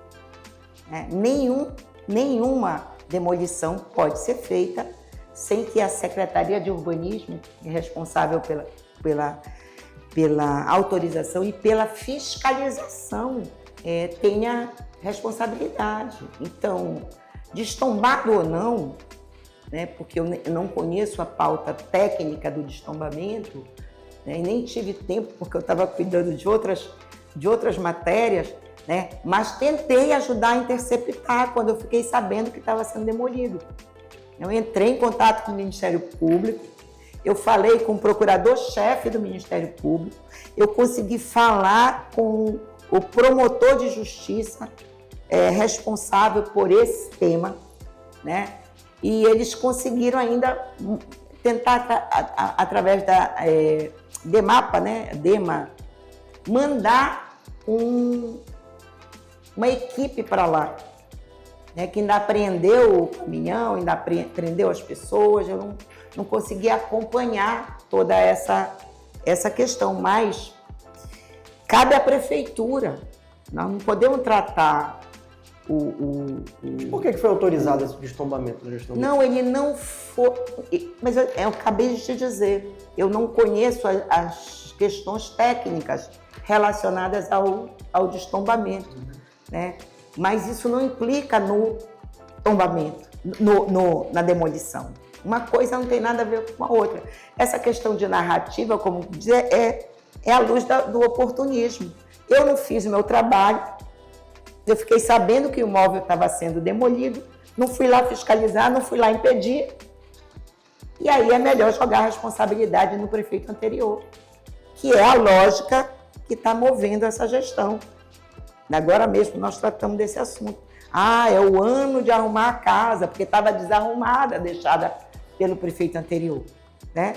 Nenhuma demolição pode ser feita sem que a Secretaria de Urbanismo, responsável pela autorização e pela fiscalização, tenha responsabilidade. Então, destombado ou não, né, porque eu não conheço a pauta técnica do destombamento, né, e nem tive tempo porque eu estava cuidando de outras matérias, né, mas tentei ajudar a interceptar quando eu fiquei sabendo que estava sendo demolido. Eu entrei em contato com o Ministério Público, eu falei com o procurador-chefe do Ministério Público, eu consegui falar com o promotor de justiça responsável por esse tema, né? E eles conseguiram ainda tentar, através da DEMAPA, né? Mandar uma equipe para lá, né? Que ainda apreendeu o caminhão, ainda apreendeu as pessoas. Eu não consegui acompanhar toda essa questão, mas cabe à prefeitura. Nós não podemos tratar Por que foi autorizado esse destombamento da gestão? Não, ele não foi. Mas eu acabei de te dizer, eu não conheço as questões técnicas relacionadas ao destombamento, né? Mas isso não implica no tombamento, na demolição. Uma coisa não tem nada a ver com a outra. Essa questão de narrativa, como dizer, é a luz do oportunismo. Eu não fiz o meu trabalho, eu fiquei sabendo que o imóvel estava sendo demolido, não fui lá fiscalizar, não fui lá impedir. E aí é melhor jogar a responsabilidade no prefeito anterior, que é a lógica que está movendo essa gestão. Agora mesmo nós tratamos desse assunto. É o ano de arrumar a casa, porque estava desarrumada, deixada pelo prefeito anterior, né?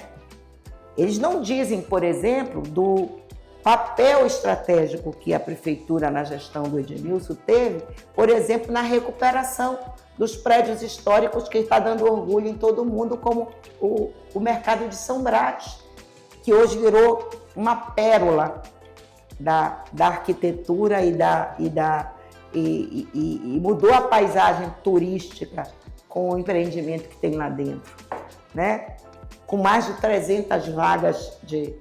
Eles não dizem, por exemplo, do papel estratégico que a prefeitura na gestão do Edmilson teve, por exemplo, na recuperação dos prédios históricos que está dando orgulho em todo mundo, como o mercado de São Brás, que hoje virou uma pérola da arquitetura e mudou a paisagem turística com o empreendimento que tem lá dentro, né? Com mais de 300 vagas de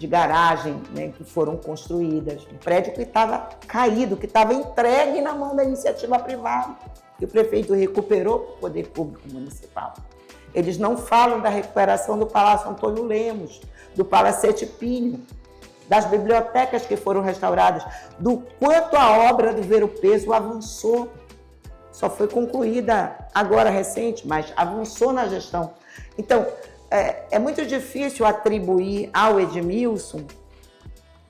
garagem, né, que foram construídas. Um prédio que estava caído, que estava entregue na mão da iniciativa privada, que o prefeito recuperou para o poder público municipal. Eles não falam da recuperação do Palácio Antônio Lemos, do Palacete Pinho, das bibliotecas que foram restauradas, do quanto a obra do Ver o Peso avançou. Só foi concluída agora recente, mas avançou na gestão. Então, é muito difícil atribuir ao Edmilson,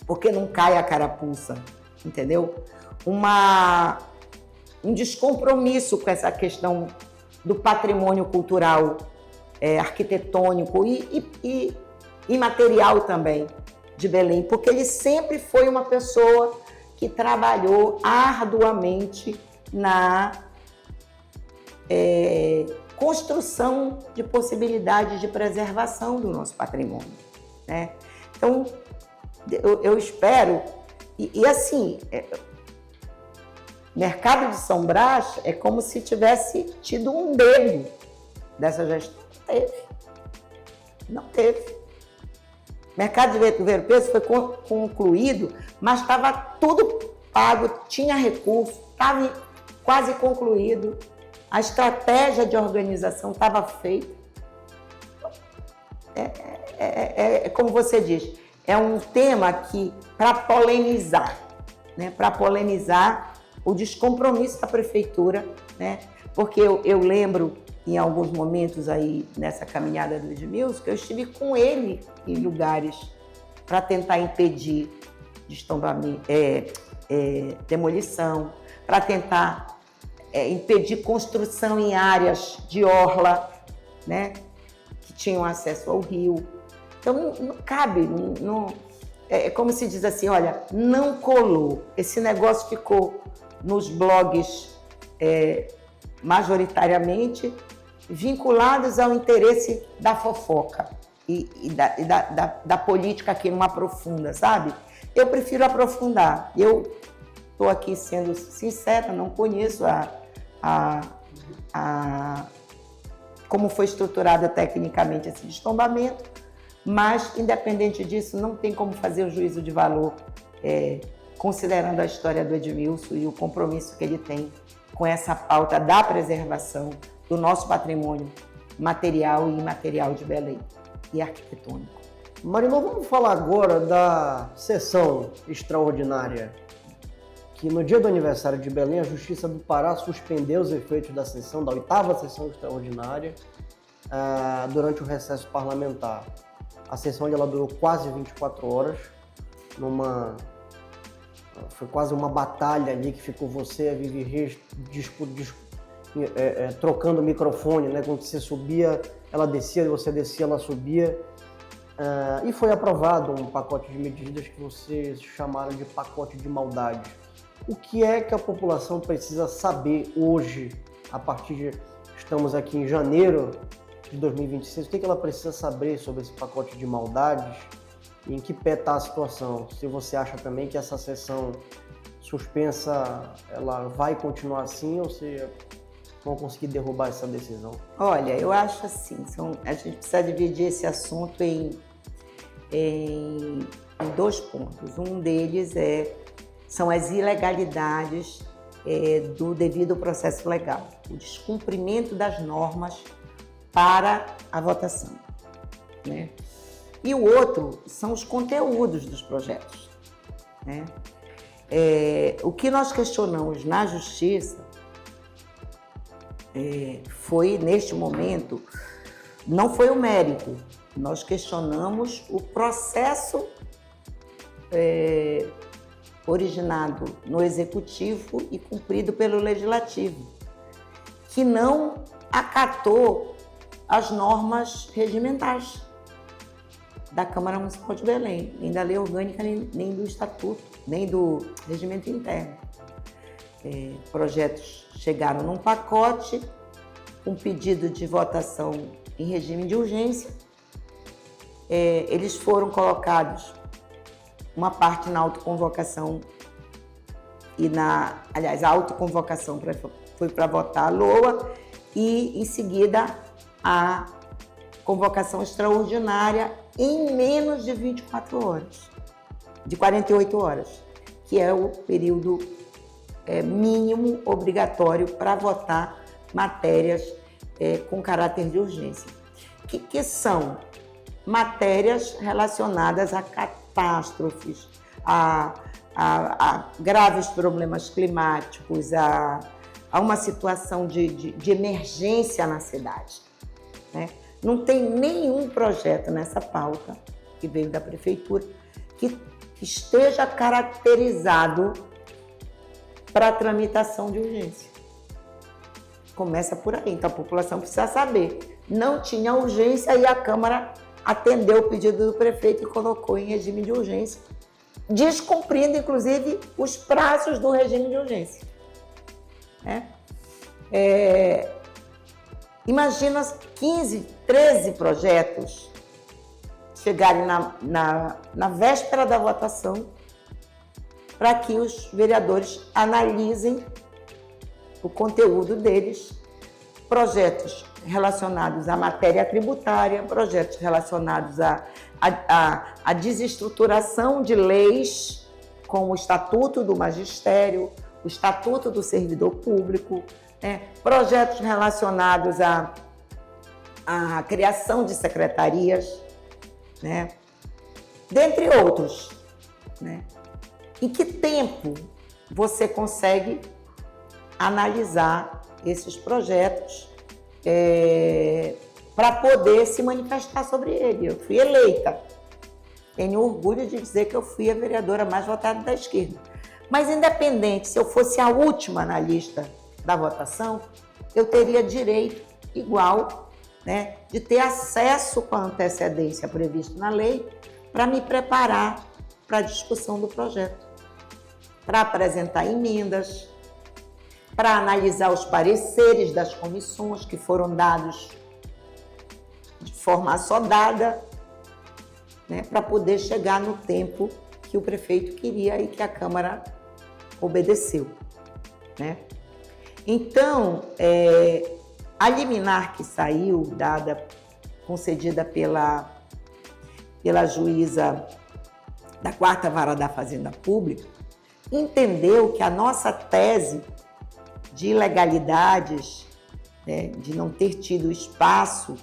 porque não cai a carapuça, entendeu? Um descompromisso com essa questão do patrimônio cultural, arquitetônico e imaterial também de Belém, porque ele sempre foi uma pessoa que trabalhou arduamente na construção de possibilidades de preservação do nosso patrimônio, né? Então, eu espero, e assim, mercado de São Brás é como se tivesse tido um dedo dessa gestão. Não teve. Mercado de Ver o Peso foi concluído, mas estava tudo pago, tinha recurso, estava quase concluído. A estratégia de organização estava feita. Como você diz, é um tema que, para polemizar, né? Para polemizar o descompromisso da prefeitura, né? Porque eu lembro, em alguns momentos aí, nessa caminhada do Edmilson, que eu estive com ele em lugares para tentar impedir demolição, para tentar impedir construção em áreas de orla, né, que tinham acesso ao rio. Então, não cabe, é como se diz assim, olha, não colou. Esse negócio ficou nos blogs majoritariamente vinculados ao interesse da fofoca e da política que não aprofunda, sabe? Eu prefiro aprofundar. Eu estou aqui sendo sincera, não conheço como foi estruturado tecnicamente esse destombamento, mas, independente disso, não tem como fazer o juízo de valor, considerando a história do Edmilson e o compromisso que ele tem com essa pauta da preservação do nosso patrimônio material e imaterial de Belém e arquitetônico. Marilô, vamos falar agora da sessão extraordinária, que no dia do aniversário de Belém, a Justiça do Pará suspendeu os efeitos da sessão, da 8ª sessão extraordinária, durante o recesso parlamentar. A sessão ela durou quase 24 horas, foi quase uma batalha ali que ficou você e a Vivi Reis trocando o microfone, né? Quando você subia, ela descia, você descia, ela subia. E foi aprovado um pacote de medidas que vocês chamaram de pacote de maldade. O que é que a população precisa saber hoje, estamos aqui em janeiro de 2026, o que ela precisa saber sobre esse pacote de maldades e em que pé está a situação? Se você acha também que essa sessão suspensa, ela vai continuar assim ou se vão conseguir derrubar essa decisão? Olha, eu acho assim, a gente precisa dividir esse assunto em 2 pontos. Um deles são as ilegalidades do devido processo legal, o descumprimento das normas para a votação, né? E o outro são os conteúdos dos projetos, né? O que nós questionamos na Justiça foi, neste momento, não foi o mérito, nós questionamos o processo originado no Executivo e cumprido pelo Legislativo, que não acatou as normas regimentais da Câmara Municipal de Belém, nem da lei orgânica, nem do Estatuto, nem do regimento interno. projetos chegaram num pacote, um pedido de votação em regime de urgência. Eles foram colocados, uma parte na autoconvocação a autoconvocação foi para votar a LOA e, em seguida, a convocação extraordinária em menos de 24 horas, de 48 horas, que é o período mínimo obrigatório para votar matérias com caráter de urgência, que são matérias relacionadas a catástrofes, a graves problemas climáticos, a uma situação de emergência na cidade, né? Não tem nenhum projeto nessa pauta que veio da prefeitura que esteja caracterizado para tramitação de urgência. Começa por aí, então a população precisa saber. Não tinha urgência e a Câmara atendeu o pedido do prefeito e colocou em regime de urgência, descumprindo, inclusive, os prazos do regime de urgência. Imagina 15, 13 projetos chegarem na véspera da votação para que os vereadores analisem o conteúdo deles, projetos relacionados à matéria tributária, projetos relacionados à desestruturação de leis, como o Estatuto do Magistério, o Estatuto do Servidor Público, projetos relacionados à criação de secretarias, dentre outros. Em que tempo você consegue analisar esses projetos para poder se manifestar sobre ele? Eu fui eleita, tenho orgulho de dizer que eu fui a vereadora mais votada da esquerda. Mas independente, se eu fosse a última na lista da votação, eu teria direito igual, de ter acesso com a antecedência prevista na lei para me preparar para a discussão do projeto, para apresentar emendas, para analisar os pareceres das comissões que foram dados de forma assodada, para poder chegar no tempo que o prefeito queria e que a Câmara obedeceu. Então, a liminar que saiu, concedida pela juíza da 4ª Vara da Fazenda Pública, entendeu que a nossa tese de ilegalidades, de não ter tido espaço,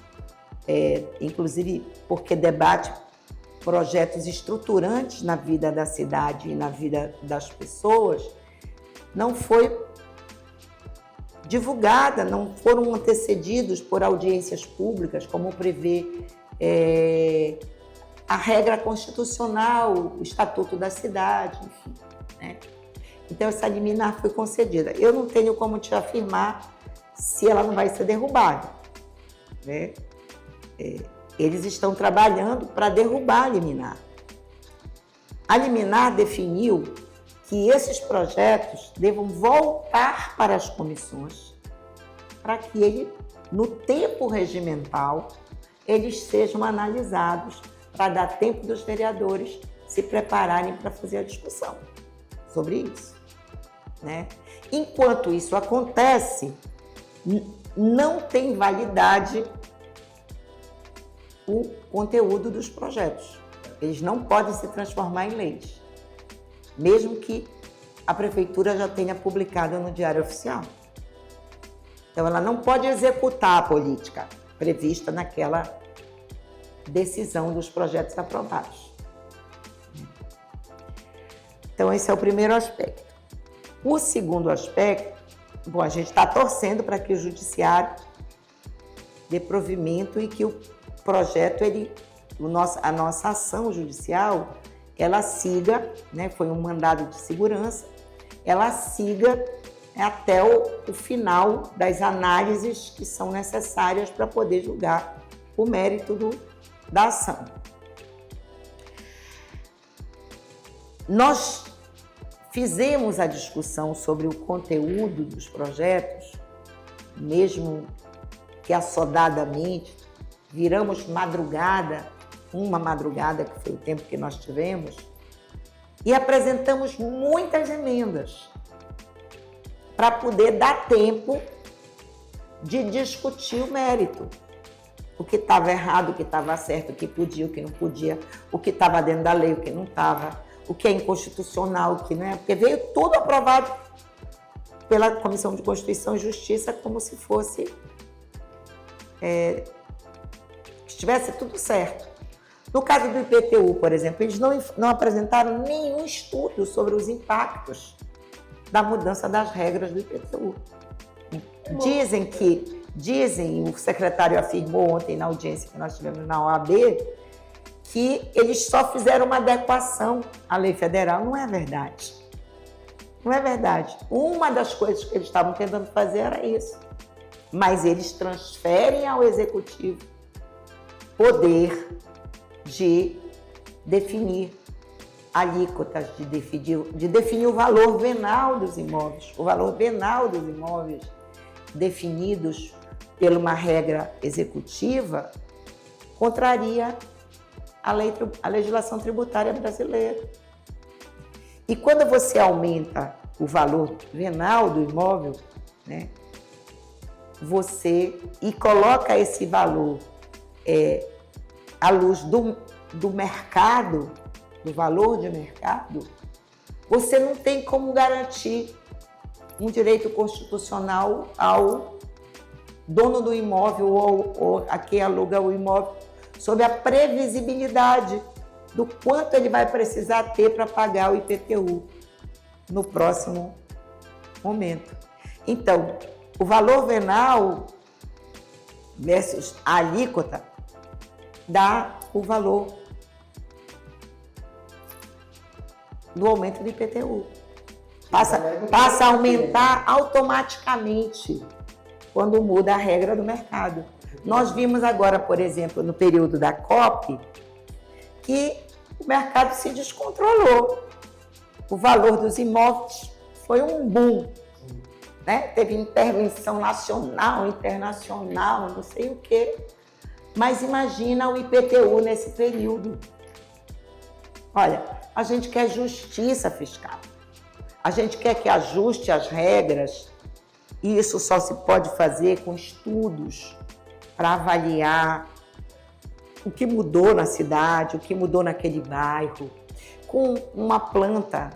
inclusive porque debate projetos estruturantes na vida da cidade e na vida das pessoas, não foi divulgada, não foram antecedidos por audiências públicas, como prevê a regra constitucional, o Estatuto da Cidade, enfim. Então, essa liminar foi concedida. Eu não tenho como te afirmar se ela não vai ser derrubada. Eles estão trabalhando para derrubar a liminar. A liminar definiu que esses projetos devam voltar para as comissões para que no tempo regimental, eles sejam analisados para dar tempo dos vereadores se prepararem para fazer a discussão sobre isso. Enquanto isso acontece, não tem validade o conteúdo dos projetos. Eles não podem se transformar em leis, mesmo que a prefeitura já tenha publicado no Diário Oficial. Então, ela não pode executar a política prevista naquela decisão dos projetos aprovados. Então, esse é o primeiro aspecto. O segundo aspecto, a gente está torcendo para que o judiciário dê provimento e que o projeto, a nossa ação judicial, ela siga, foi um mandado de segurança, ela siga até o final das análises que são necessárias para poder julgar o mérito da ação. Nós fizemos a discussão sobre o conteúdo dos projetos, mesmo que assodadamente, viramos madrugada, uma madrugada que foi o tempo que nós tivemos, e apresentamos muitas emendas para poder dar tempo de discutir o mérito. O que estava errado, o que estava certo, o que podia, o que não podia, o que estava dentro da lei, o que não estava, o que é inconstitucional, o que não é, porque veio tudo aprovado pela Comissão de Constituição e Justiça como se fosse estivesse tudo certo. No caso do IPTU, por exemplo, eles não apresentaram nenhum estudo sobre os impactos da mudança das regras do IPTU. Dizem, o secretário afirmou ontem na audiência que nós tivemos na OAB, que eles só fizeram uma adequação à lei federal. Não é verdade. Não é verdade. Uma das coisas que eles estavam tentando fazer era isso. Mas eles transferem ao executivo poder de definir alíquotas, de definir o valor venal dos imóveis. O valor venal dos imóveis definidos por uma regra executiva contraria a legislação tributária brasileira. E quando você aumenta o valor venal do imóvel, né, e coloca esse valor à luz do mercado, do valor de mercado, você não tem como garantir um direito constitucional ao dono do imóvel ou a quem aluga o imóvel sobre a previsibilidade do quanto ele vai precisar ter para pagar o IPTU no próximo momento. Então, o valor venal versus a alíquota dá o valor do aumento do IPTU. Passa a aumentar automaticamente quando muda a regra do mercado. Nós vimos agora, por exemplo, no período da COP, que o mercado se descontrolou. O valor dos imóveis foi um boom, né? Teve intervenção nacional, internacional, não sei o quê. Mas imagina o IPTU nesse período. Olha, a gente quer justiça fiscal. A gente quer que ajuste as regras, e isso só se pode fazer com estudos para avaliar o que mudou na cidade, o que mudou naquele bairro, com uma planta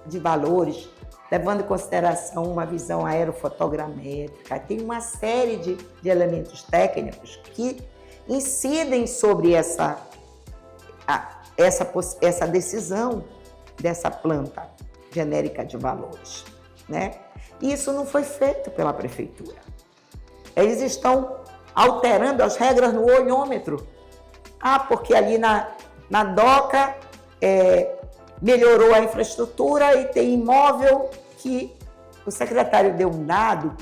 de valores, levando em consideração uma visão aerofotogramétrica. Tem uma série de elementos técnicos que incidem sobre essa decisão dessa planta genérica de valores, né? E isso não foi feito pela prefeitura. Eles estão alterando as regras no olhômetro. Porque ali na DOCA melhorou a infraestrutura e tem imóvel que o secretário deu um dado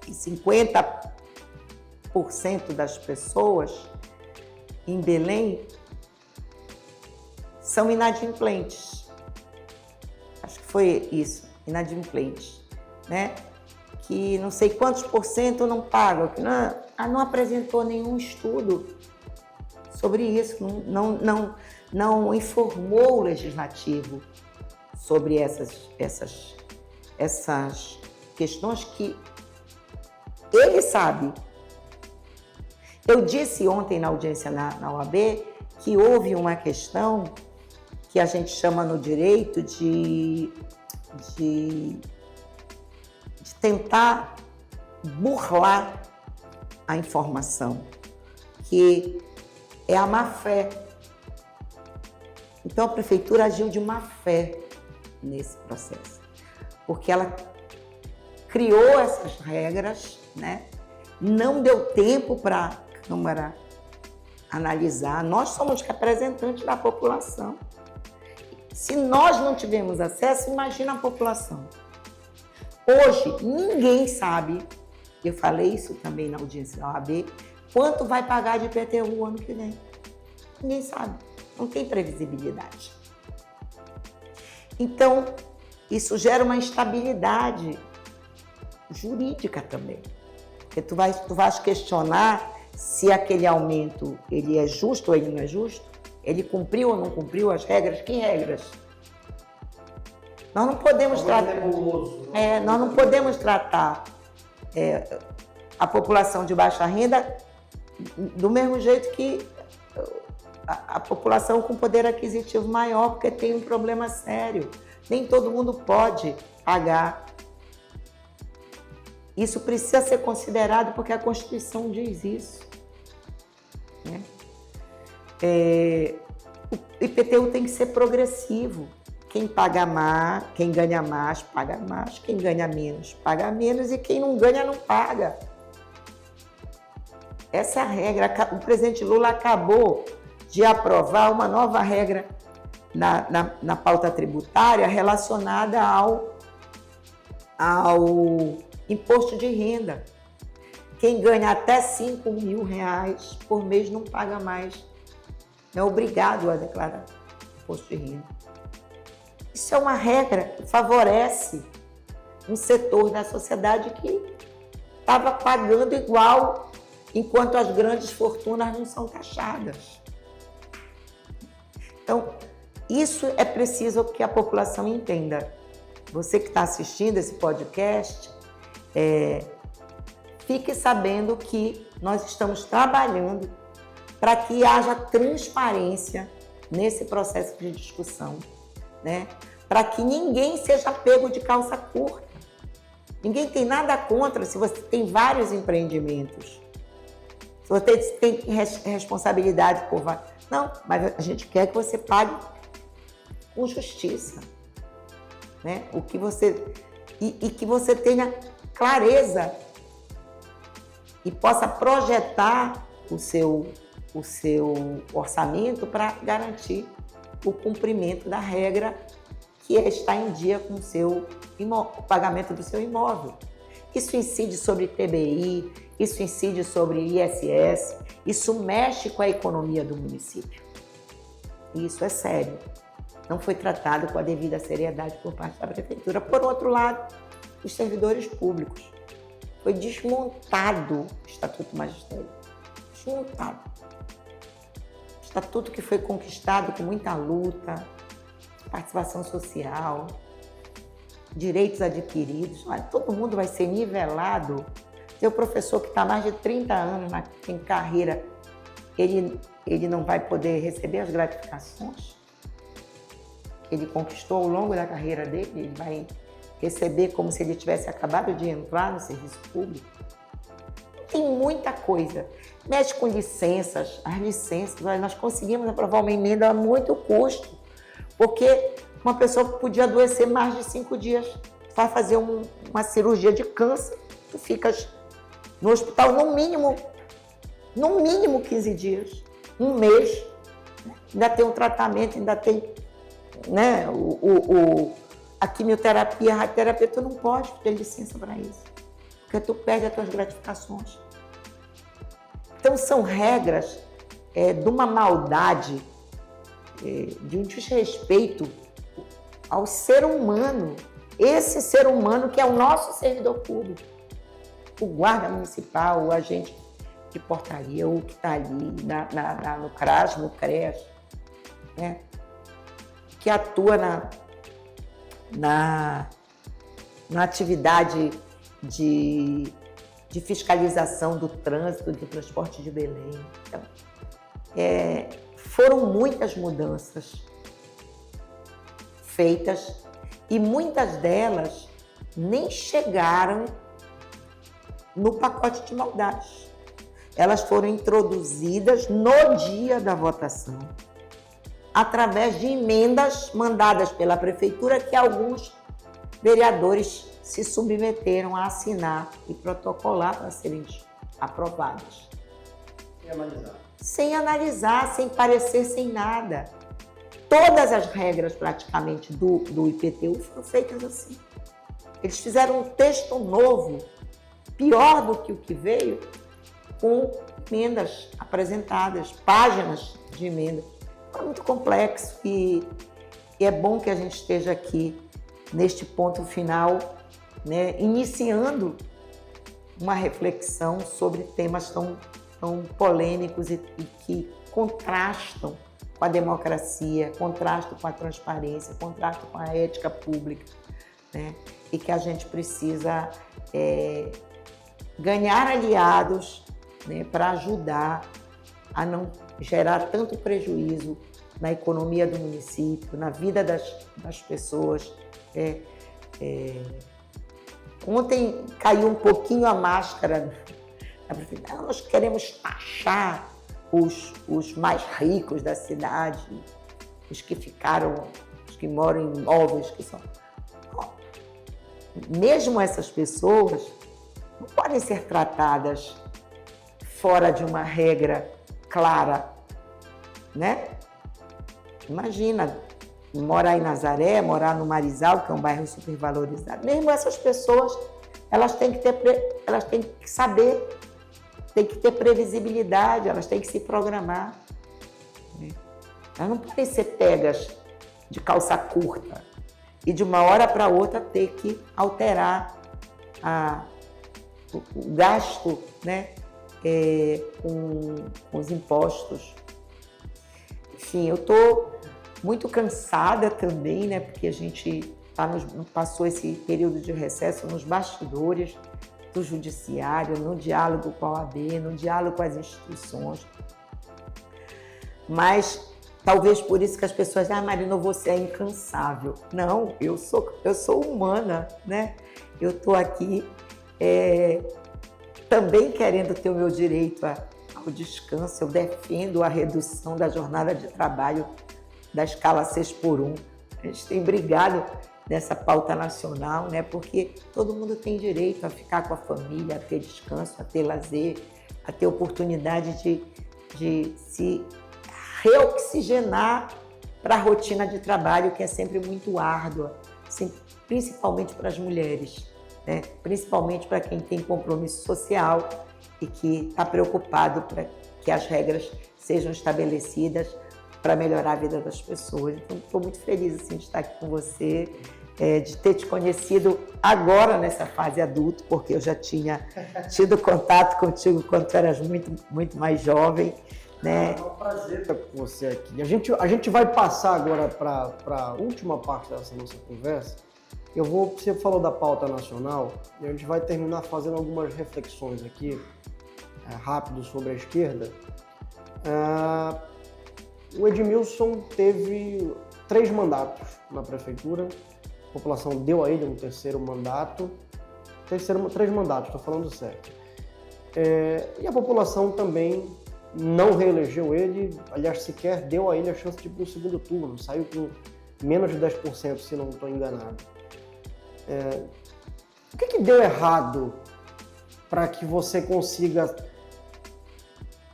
que 50% das pessoas em Belém são inadimplentes. Acho que foi isso, inadimplentes, né? Que não sei quantos por cento não pagam, que não apresentou nenhum estudo sobre isso, não informou o legislativo sobre essas questões que ele sabe. Eu disse ontem na audiência na OAB que houve uma questão que a gente chama no direito de tentar burlar a informação, que é a má-fé. Então, a prefeitura agiu de má-fé nesse processo, porque ela criou essas regras, né? Não deu tempo para a Câmara analisar. Nós somos representantes da população. Se nós não tivermos acesso, imagina a população. Hoje, ninguém sabe, eu falei isso também na audiência da OAB, quanto vai pagar de IPTU o ano que vem. Ninguém sabe, não tem previsibilidade. Então, isso gera uma instabilidade jurídica também. Porque tu vais questionar se aquele aumento ele é justo ou ele não é justo, ele cumpriu ou não cumpriu as regras, que regras? Nós não podemos tratar. Nós não podemos tratar a população de baixa renda do mesmo jeito que a população com poder aquisitivo maior, porque tem um problema sério. Nem todo mundo pode pagar. Isso precisa ser considerado porque a Constituição diz isso, né? O IPTU tem que ser progressivo. Quem paga mais, quem ganha mais, paga mais. Quem ganha menos, paga menos. E quem não ganha, não paga. Essa é a regra. O presidente Lula acabou de aprovar uma nova regra na pauta tributária relacionada ao imposto de renda. Quem ganha até R$5 mil por mês não paga mais. É obrigado a declarar imposto de renda. Isso é uma regra que favorece um setor da sociedade que estava pagando igual, enquanto as grandes fortunas não são taxadas. Então, isso é preciso que a população entenda. Você que está assistindo esse podcast, fique sabendo que nós estamos trabalhando para que haja transparência nesse processo de discussão, né? Para que ninguém seja pego de calça curta. Ninguém tem nada contra se você tem vários empreendimentos. Se você tem responsabilidade por vários. Não, mas a gente quer que você pague com justiça, né? O que você e que você tenha clareza e possa projetar o seu orçamento para garantir o cumprimento da regra que está em dia com o pagamento do seu imóvel. Isso incide sobre TBI, isso incide sobre ISS, isso mexe com a economia do município. E isso é sério. Não foi tratado com a devida seriedade por parte da prefeitura. Por outro lado, os servidores públicos. Foi desmontado o Estatuto Magistério. Desmontado. Estatuto que foi conquistado com muita luta, participação social, direitos adquiridos. Olha, todo mundo vai ser nivelado. Seu professor que está há mais de 30 anos em carreira, ele não vai poder receber as gratificações que ele conquistou ao longo da carreira dele. Ele vai receber como se ele tivesse acabado de entrar no serviço público. Tem muita coisa. Mexe com licenças, as licenças. Nós conseguimos aprovar uma emenda a muito custo, porque uma pessoa podia adoecer mais de 5 dias. Tu vai fazer uma cirurgia de câncer, tu ficas no hospital no mínimo 15 dias, um mês. Ainda tem um tratamento, ainda tem, né, a quimioterapia, a radioterapia, tu não pode ter licença para isso, porque tu perde as tuas gratificações. Então, são regras de uma maldade, de um desrespeito ao ser humano, esse ser humano que é o nosso servidor público, o guarda municipal, o agente de portaria, o que está ali no CRAS, no CREAS, né? Que atua na atividade de fiscalização do trânsito, do transporte de Belém. Então, foram muitas mudanças feitas e muitas delas nem chegaram no pacote de maldades. Elas foram introduzidas no dia da votação, através de emendas mandadas pela prefeitura que alguns vereadores se submeteram a assinar e protocolar para serem aprovadas. Sem analisar, sem parecer, sem nada. Todas as regras, praticamente, do IPTU foram feitas assim. Eles fizeram um texto novo, pior do que o que veio, com emendas apresentadas, páginas de emendas. Foi muito complexo e E é bom que a gente esteja aqui, neste ponto final, né, iniciando uma reflexão sobre temas tão polêmicos e que contrastam com a democracia, contrastam com a transparência, contrastam com a ética pública, né? E que a gente precisa ganhar aliados, né, para ajudar a não gerar tanto prejuízo na economia do município, na vida das pessoas. Ontem caiu um pouquinho a máscara. Nós queremos taxar os mais ricos da cidade, os que moram em imóveis que são... Mesmo essas pessoas não podem ser tratadas fora de uma regra clara, né? Imagina, morar em Nazaré, morar no Marizal, que é um bairro supervalorizado. Mesmo essas pessoas, elas têm que saber, têm que ter previsibilidade, elas têm que se programar. Elas não podem ser pegas de calça curta e de uma hora para outra ter que alterar o gasto, né, com os impostos. Enfim, eu estou muito cansada também, né, porque a gente passou esse período de recesso nos bastidores do judiciário, no diálogo com a OAB, no diálogo com as instituições. Mas talvez por isso que as pessoas dizem: Marina, você é incansável. Não, eu sou humana, né? Eu estou aqui também querendo ter o meu direito ao descanso. Eu defendo a redução da jornada de trabalho da escala 6x1. A gente tem brigado nessa pauta nacional, né? Porque todo mundo tem direito a ficar com a família, a ter descanso, a ter lazer, a ter oportunidade de se reoxigenar para a rotina de trabalho, que é sempre muito árdua, principalmente para as mulheres, né? Principalmente para quem tem compromisso social e que está preocupado para que as regras sejam estabelecidas para melhorar a vida das pessoas. Então, estou muito feliz assim, de estar aqui com você, de ter te conhecido agora nessa fase adulta, porque eu já tinha tido contato contigo quando tu eras muito, muito mais jovem, né? É um prazer estar com você aqui. A gente vai passar agora para a última parte dessa nossa conversa. Você falou da pauta nacional, e a gente vai terminar fazendo algumas reflexões aqui, rápido, sobre a esquerda. O Edmilson teve 3 mandatos na prefeitura, a população deu a ele um terceiro mandato, 3 mandatos, estou falando certo. E a população também não reelegeu ele, aliás, sequer deu a ele a chance de ir para o segundo turno, saiu com menos de 10%, se não estou enganado. O que deu errado para que você consiga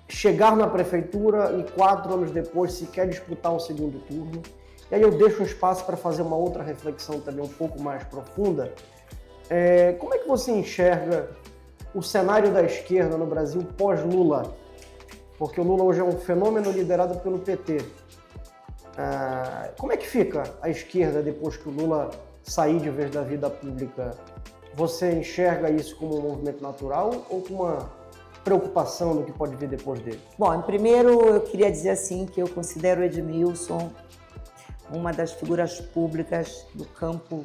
chegar na prefeitura e 4 anos depois sequer disputar um segundo turno? E aí eu deixo um espaço para fazer uma outra reflexão também um pouco mais profunda. Como é que você enxerga o cenário da esquerda no Brasil pós-Lula? Porque o Lula hoje é um fenômeno liderado pelo PT. Como é que fica a esquerda depois que o Lula sair de vez da vida pública? Você enxerga isso como um movimento natural ou com uma preocupação do que pode vir depois dele? Bom, primeiro eu queria dizer assim que eu considero o Edmilson uma das figuras públicas do campo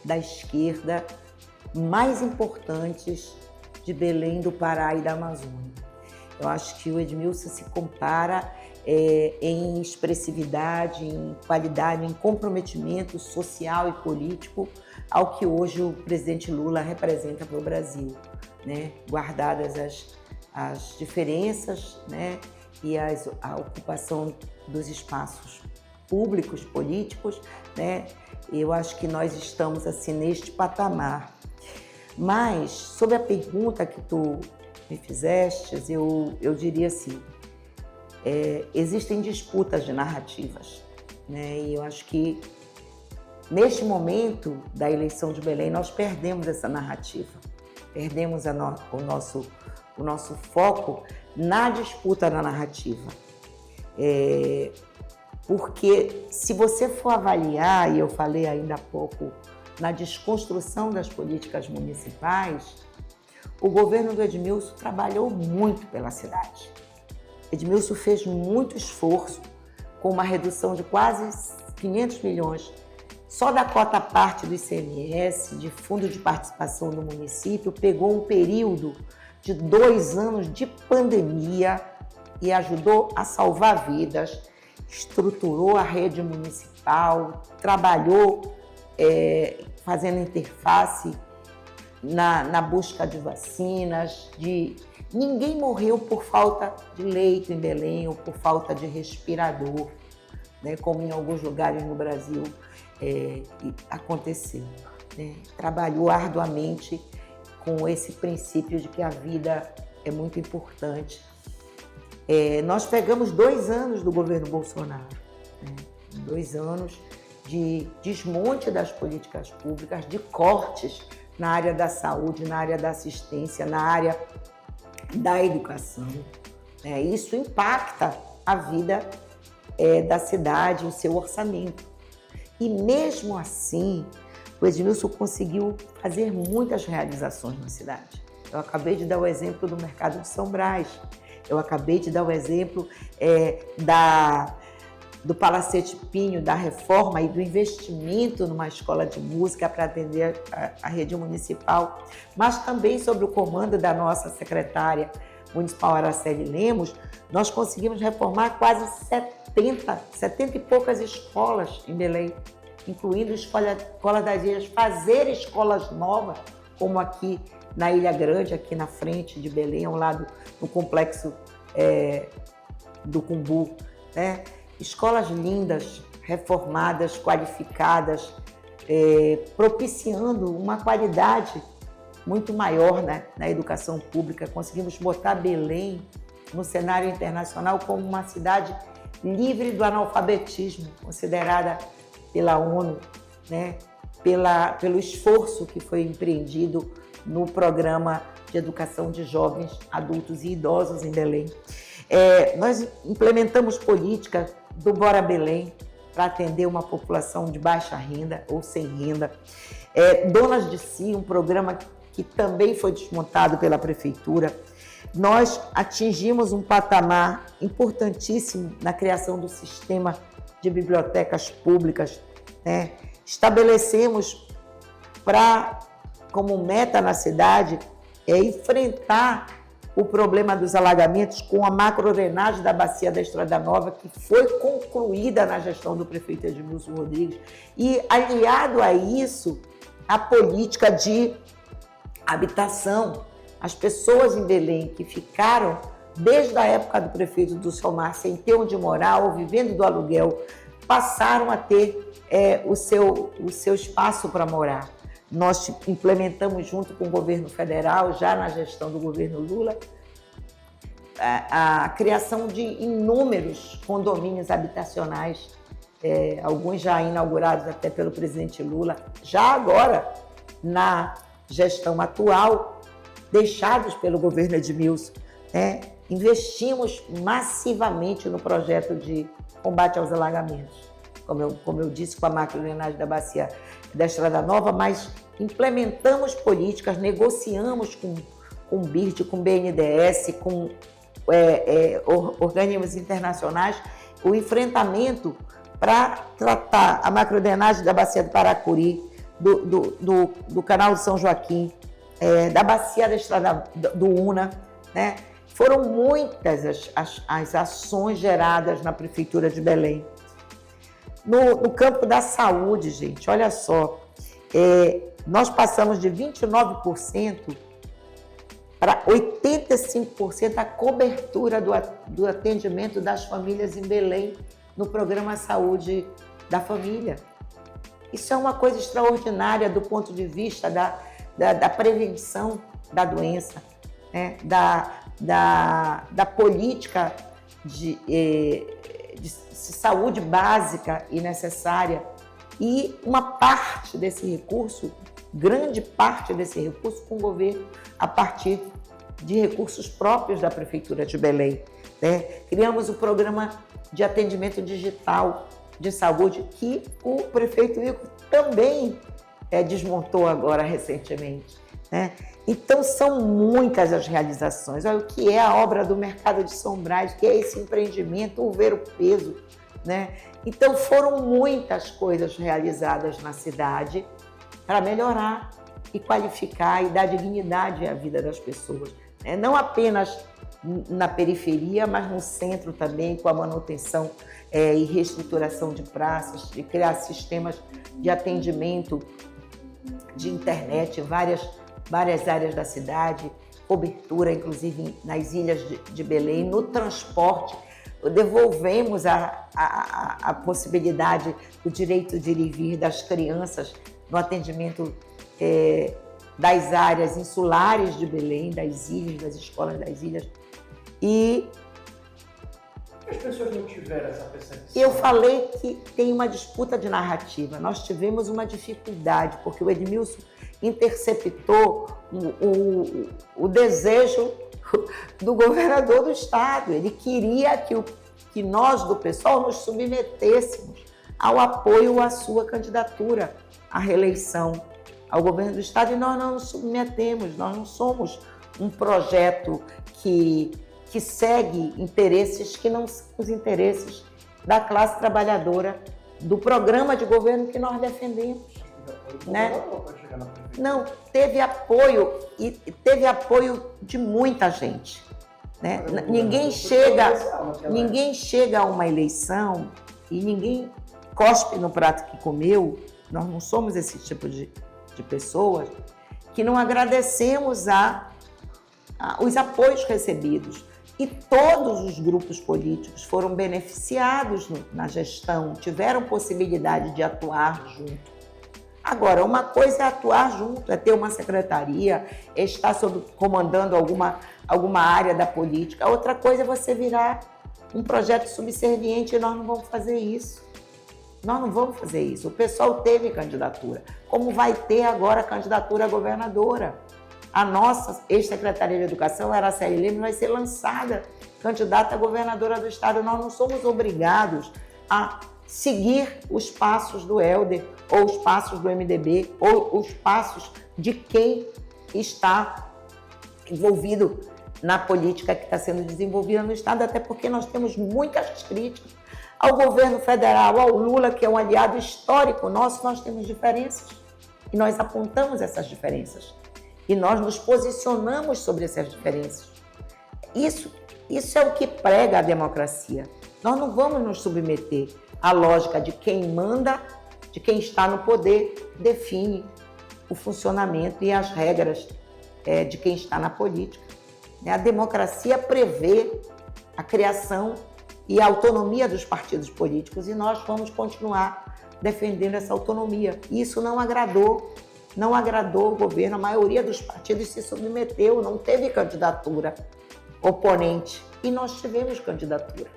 da esquerda mais importantes de Belém do Pará e da Amazônia. Eu acho que o Edmilson se compara em expressividade, em qualidade, em comprometimento social e político ao que hoje o presidente Lula representa para o Brasil, né? Guardadas as diferenças, né? E a ocupação dos espaços públicos, políticos, né? Eu acho que nós estamos assim neste patamar. Mas, sobre a pergunta que tu me fizeste, eu diria assim, existem disputas de narrativas, né? E eu acho que neste momento da eleição de Belém nós perdemos essa narrativa, perdemos o nosso foco na disputa da narrativa. porque se você for avaliar, e eu falei ainda há pouco, na desconstrução das políticas municipais, o governo do Edmilson trabalhou muito pela cidade. Edmilson fez muito esforço com uma redução de quase 500 milhões só da cota parte do ICMS, de fundo de participação do município, pegou um período de 2 anos de pandemia e ajudou a salvar vidas, estruturou a rede municipal, trabalhou fazendo interface na busca de vacinas, ninguém morreu por falta de leito em Belém ou por falta de respirador, né, como em alguns lugares no Brasil aconteceu. Né? Trabalhou arduamente com esse princípio de que a vida é muito importante. Nós pegamos 2 anos do governo Bolsonaro, né? 2 anos de desmonte das políticas públicas, de cortes na área da saúde, na área da assistência, na área da educação. Isso impacta a vida da cidade, o seu orçamento. E mesmo assim, o Edmilson conseguiu fazer muitas realizações na cidade. Eu acabei de dar o exemplo do Mercado de São Brás, eu acabei de dar o exemplo do Palacete Pinho, da reforma e do investimento numa escola de música para atender a rede municipal, mas também sob o comando da nossa secretária municipal, Araceli Lemos, nós conseguimos reformar quase 70 e poucas escolas em Belém, incluindo a Escola das Ilhas, fazer escolas novas, como aqui na Ilha Grande, aqui na frente de Belém, ao lado do complexo do Cumbu, né? Escolas lindas, reformadas, qualificadas, propiciando uma qualidade muito maior, né, na educação pública. Conseguimos botar Belém no cenário internacional como uma cidade livre do analfabetismo, considerada pela ONU, né, pelo esforço que foi empreendido no programa de educação de jovens, adultos e idosos em Belém. Nós implementamos política do Bora Belém para atender uma população de baixa renda ou sem renda. Donas de Si, um programa que também foi desmontado pela prefeitura. Nós atingimos um patamar importantíssimo na criação do sistema de bibliotecas públicas, né? Estabelecemos como meta na cidade enfrentar o problema dos alagamentos com a macrodrenagem da bacia da Estrada Nova, que foi concluída na gestão do prefeito Edmilson Rodrigues, e aliado a isso, a política de habitação. As pessoas em Belém que ficaram, desde a época do prefeito Dulcimar, sem ter onde morar ou vivendo do aluguel, passaram a ter o seu espaço para morar. Nós implementamos, junto com o governo federal, já na gestão do governo Lula, a criação de inúmeros condomínios habitacionais, alguns já inaugurados até pelo presidente Lula, já agora, na gestão atual, deixados pelo governo Edmilson. Investimos massivamente no projeto de combate aos alagamentos, como eu disse, com a macrodrenagem da bacia da Estrada Nova, mas implementamos políticas, negociamos com o BIRD, com o BNDES, com organismos internacionais, o enfrentamento para tratar a macrodrenagem da bacia do Paracuri, do canal de São Joaquim, da bacia da Estrada do Una, né? Foram muitas as ações geradas na Prefeitura de Belém. No campo da saúde, gente, olha só, nós passamos de 29% para 85% a cobertura do atendimento das famílias em Belém no programa Saúde da Família. Isso é uma coisa extraordinária do ponto de vista da prevenção da doença, né? da política de saúde básica e necessária. E uma parte desse recurso, grande parte desse recurso, com o governo a partir de recursos próprios da Prefeitura de Belém. Né? Criamos o programa de atendimento digital de saúde, que o prefeito Igor também desmontou agora recentemente, né? Então, são muitas as realizações. Olha, o que é a obra do Mercado de São Brás, o que é esse empreendimento, o Ver o Peso, né? Então, foram muitas coisas realizadas na cidade para melhorar e qualificar e dar dignidade à vida das pessoas, né? Não apenas na periferia, mas no centro também, com a manutenção e reestruturação de praças, de criar sistemas de atendimento de internet em várias áreas da cidade, cobertura, inclusive nas ilhas de Belém, no transporte. Devolvemos a possibilidade do direito de ir e vir das crianças no atendimento das áreas insulares de Belém, das ilhas, das escolas das ilhas. E as pessoas não tiveram essa percepção. Eu falei que tem uma disputa de narrativa. Nós tivemos uma dificuldade, porque o Edmilson interceptou o desejo do governador do estado. Ele queria que nós, do PSOL, nos submetêssemos ao apoio à sua candidatura à reeleição ao governo do estado, e nós não nos submetemos. Nós não somos um projeto que segue interesses que não são os interesses da classe trabalhadora, do programa de governo que nós defendemos, né? Não, teve apoio, e teve apoio de muita gente, né? Ninguém chega a uma eleição e ninguém cospe no prato que comeu. Nós não somos esse tipo de pessoas que não agradecemos os apoios recebidos. E todos os grupos políticos foram beneficiados na gestão, tiveram possibilidade de atuar junto. Agora, uma coisa é atuar junto, é ter uma secretaria, é estar comandando alguma área da política. Outra coisa é você virar um projeto subserviente, e nós não vamos fazer isso. Nós não vamos fazer isso. O pessoal teve candidatura, como vai ter agora a candidatura a governadora. A nossa ex-secretária de Educação, Araceli Leme, vai ser lançada candidata a governadora do estado. Nós não somos obrigados a seguir os passos do Helder, ou os passos do MDB, ou os passos de quem está envolvido na política que está sendo desenvolvida no estado, até porque nós temos muitas críticas ao governo federal, ao Lula, que é um aliado histórico nosso. Nós temos diferenças e nós apontamos essas diferenças. E nós nos posicionamos sobre essas diferenças. Isso é o que prega a democracia. Nós não vamos nos submeter à lógica de quem manda, de quem está no poder, define o funcionamento e as regras de quem está na política. A democracia prevê a criação e a autonomia dos partidos políticos, e nós vamos continuar defendendo essa autonomia. Isso não agradou o governo. A maioria dos partidos se submeteu, não teve candidatura oponente, e nós tivemos candidatura,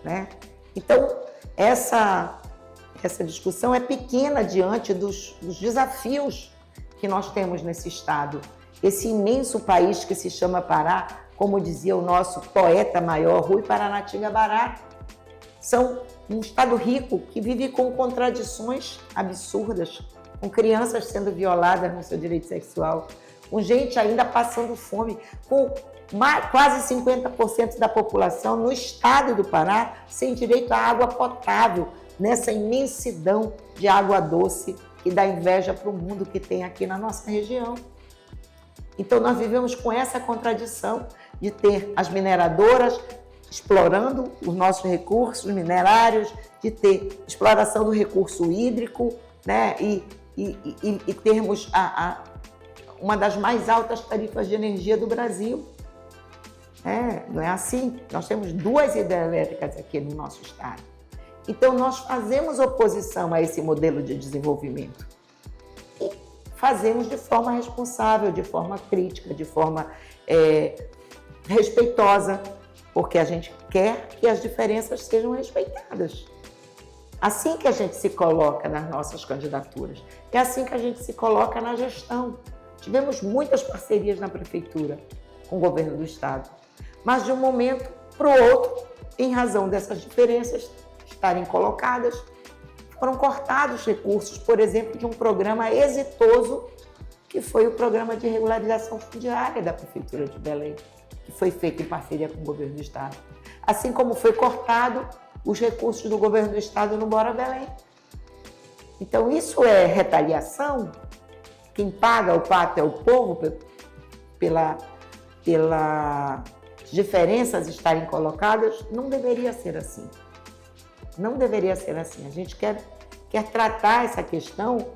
né? Então, essa discussão é pequena diante dos desafios que nós temos nesse estado. Esse imenso país que se chama Pará, como dizia o nosso poeta maior, Rui Paranatinga Bará, são um estado rico que vive com contradições absurdas, com crianças sendo violadas no seu direito sexual, com gente ainda passando fome, com quase 50% da população no estado do Pará sem direito à água potável, nessa imensidão de água doce que dá inveja para o mundo que tem aqui na nossa região. Então, nós vivemos com essa contradição de ter as mineradoras explorando os nossos recursos minerários, de ter exploração do recurso hídrico, né? E termos uma das mais altas tarifas de energia do Brasil. Não é assim? Nós temos 2 hidrelétricas aqui no nosso estado. Então, nós fazemos oposição a esse modelo de desenvolvimento. E fazemos de forma responsável, de forma crítica, de forma respeitosa, porque a gente quer que as diferenças sejam respeitadas. Assim que a gente se coloca nas nossas candidaturas, é assim que a gente se coloca na gestão. Tivemos muitas parcerias na prefeitura com o governo do estado, mas de um momento para o outro em razão dessas diferenças estarem colocadas, foram cortados recursos, por exemplo, de um programa exitoso, que foi o Programa de Regularização Fundiária da Prefeitura de Belém, que foi feito em parceria com o Governo do Estado. Assim como foi cortado os recursos do Governo do Estado no Bora Belém. Então, isso é retaliação? Quem paga o pato é o povo pelas diferenças estarem colocadas? Não deveria ser assim. Não deveria ser assim. A gente quer tratar essa questão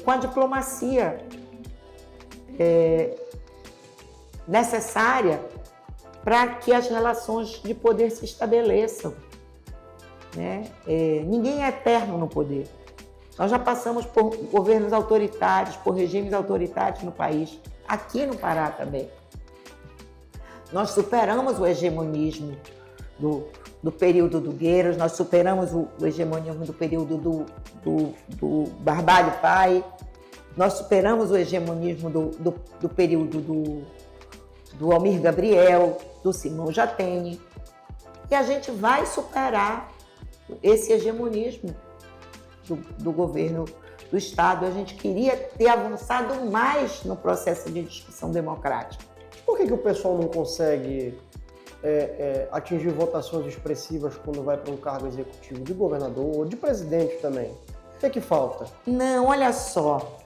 com a diplomacia necessária para que as relações de poder se estabeleçam. Né? Ninguém é eterno no poder. Nós já passamos por governos autoritários, por regimes autoritários no país, aqui no Pará também. Nós superamos o hegemonismo do período do Gueiros, nós superamos o hegemonismo do período do Barbalho Pai, nós superamos o hegemonismo do período do Almir Gabriel, do Simão Jatene, e a gente vai superar esse hegemonismo do governo do Estado. A gente queria ter avançado mais no processo de discussão democrática. Por que o pessoal não consegue atingir votações expressivas quando vai para um cargo executivo, de governador, de presidente também? O que falta? Não, olha só,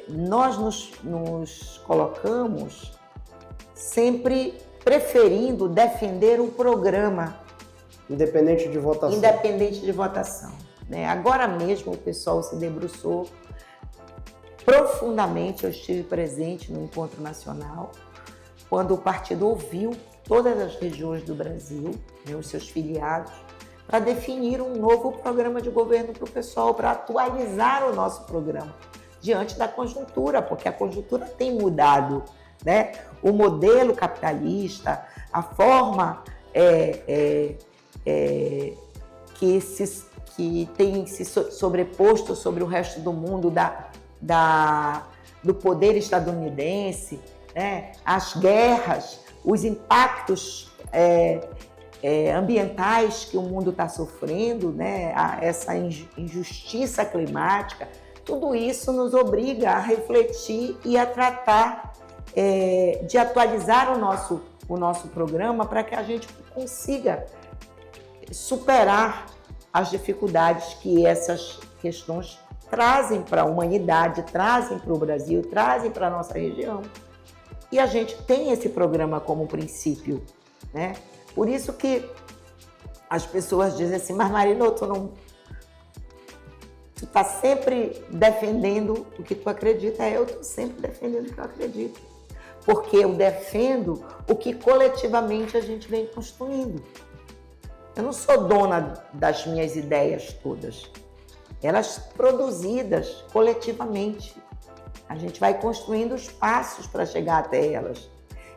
nós nos colocamos sempre preferindo defender o programa. Independente de votação. Independente de votação. Né? Agora mesmo o pessoal se debruçou profundamente, eu estive presente no Encontro Nacional, quando o partido ouviu todas as regiões do Brasil, né, os seus filiados, para definir um novo programa de governo para o pessoal, para atualizar o nosso programa diante da conjuntura, porque a conjuntura tem mudado, né? O modelo capitalista, a forma que tem se sobreposto sobre o resto do mundo do poder estadunidense, né? As guerras, os impactos ambientais que o mundo está sofrendo, né? Essa injustiça climática, tudo isso nos obriga a refletir e a tratar de atualizar o nosso programa para que a gente consiga superar as dificuldades que essas questões trazem para a humanidade, trazem para o Brasil, trazem para a nossa região. E a gente tem esse programa como princípio, né? Por isso que as pessoas dizem assim, mas Marino, tu está sempre defendendo o que tu acredita. Eu estou sempre defendendo o que eu acredito. Porque eu defendo o que coletivamente a gente vem construindo. Eu não sou dona das minhas ideias todas. Elas produzidas coletivamente. A gente vai construindo os passos para chegar até elas.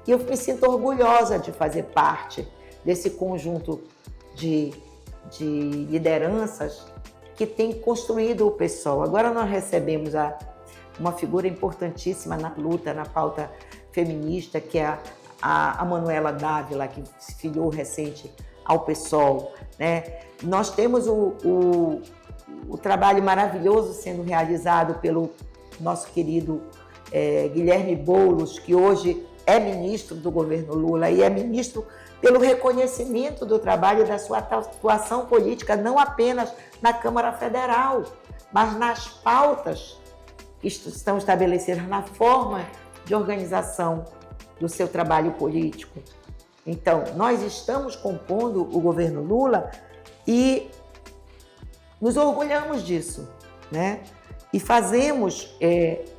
E eu me sinto orgulhosa de fazer parte desse conjunto de lideranças que tem construído o PSOL. Agora nós recebemos uma figura importantíssima na luta, na pauta feminista, que é a Manuela Dávila, que se filiou recente ao PSOL, né? Nós temos o trabalho maravilhoso sendo realizado pelo nosso querido Guilherme Boulos, que hoje é ministro do governo Lula e é ministro pelo reconhecimento do trabalho da sua atuação política, não apenas na Câmara Federal, mas nas pautas que estão estabelecidas, na forma de organização do seu trabalho político. Então, nós estamos compondo o governo Lula e nos orgulhamos disso, né? E fazemos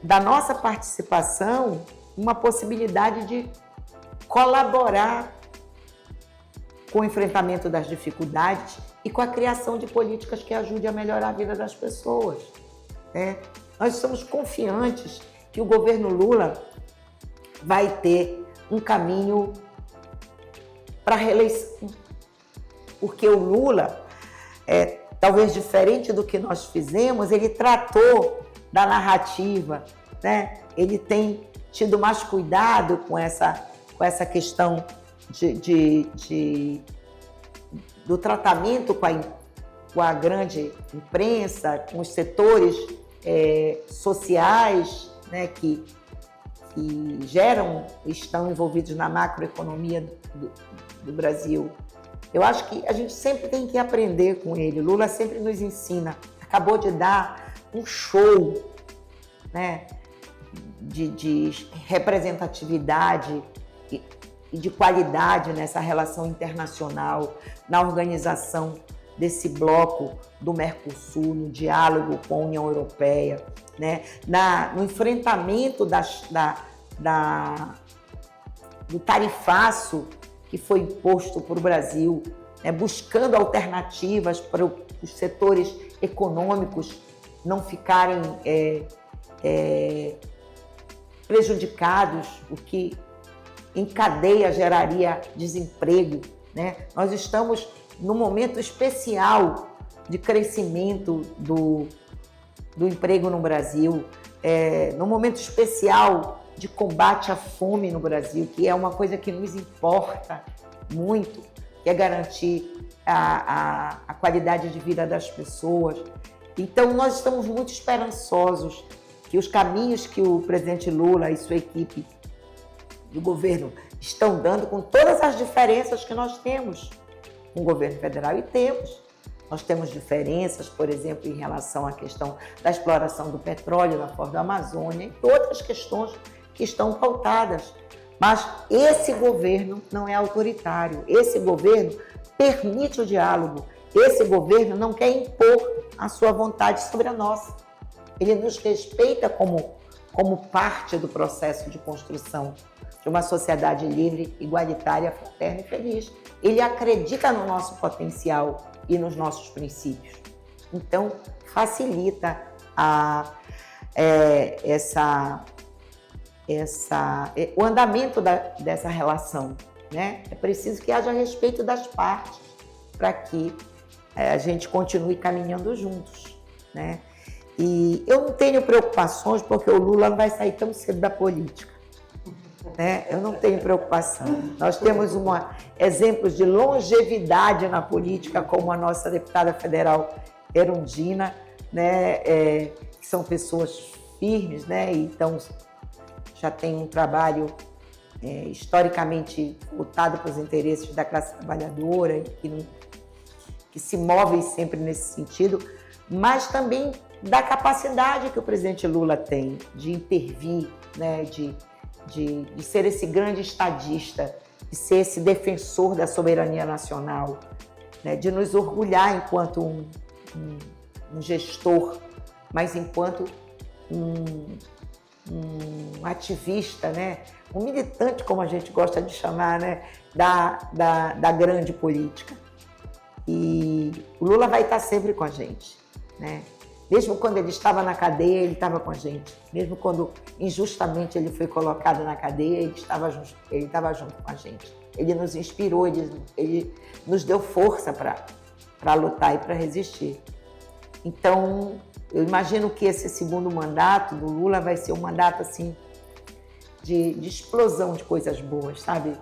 da nossa participação uma possibilidade de colaborar com o enfrentamento das dificuldades e com a criação de políticas que ajudem a melhorar a vida das pessoas, né? Nós estamos confiantes que o governo Lula vai ter um caminho para a reeleição, porque o Lula, talvez diferente do que nós fizemos, ele tratou da narrativa, né? Ele tem tido mais cuidado com essa questão do tratamento com a grande imprensa, com os setores sociais, né, que estão envolvidos na macroeconomia do Brasil. Eu acho que a gente sempre tem que aprender com ele. Lula sempre nos ensina. Acabou de dar um show, né, de representatividade e de qualidade nessa relação internacional, na organização desse bloco do Mercosul, no diálogo com a União Europeia, né, no enfrentamento do tarifaço que foi imposto para o Brasil, né, buscando alternativas para os setores econômicos não ficarem prejudicados, o que em cadeia geraria desemprego, né? Nós estamos num momento especial de crescimento do emprego no Brasil, num momento especial de combate à fome no Brasil, que é uma coisa que nos importa muito, que é garantir a qualidade de vida das pessoas. Então, nós estamos muito esperançosos que os caminhos que o presidente Lula e sua equipe do governo estão dando, com todas as diferenças que nós temos com o governo federal, e nós temos diferenças, por exemplo, em relação à questão da exploração do petróleo na Foz do Amazônia e outras questões que estão pautadas. Mas esse governo não é autoritário, esse governo permite o diálogo, esse governo não quer impor a sua vontade sobre a nossa. Ele nos respeita como parte do processo de construção de uma sociedade livre, igualitária, fraterna e feliz. Ele acredita no nosso potencial e nos nossos princípios. Então, facilita o andamento dessa relação, né? É preciso que haja respeito das partes para que a gente continue caminhando juntos, né? E eu não tenho preocupações porque o Lula não vai sair tão cedo da política, né? Eu não tenho preocupação. Nós temos exemplos de longevidade na política, como a nossa deputada federal Erundina, né? Que são pessoas firmes, né? Então, já tem um trabalho historicamente voltado para os interesses da classe trabalhadora e que se move sempre nesse sentido, mas também da capacidade que o presidente Lula tem de intervir, né, de ser esse grande estadista, de ser esse defensor da soberania nacional, né, de nos orgulhar enquanto um gestor, mas enquanto um ativista, né, um militante, como a gente gosta de chamar, né, da grande política. E o Lula vai estar sempre com a gente, né? Mesmo quando ele estava na cadeia, ele estava com a gente. Mesmo quando injustamente ele foi colocado na cadeia, ele estava junto com a gente. Ele nos inspirou, ele nos deu força para lutar e para resistir. Então, eu imagino que esse segundo mandato do Lula vai ser um mandato assim de explosão de coisas boas, sabe?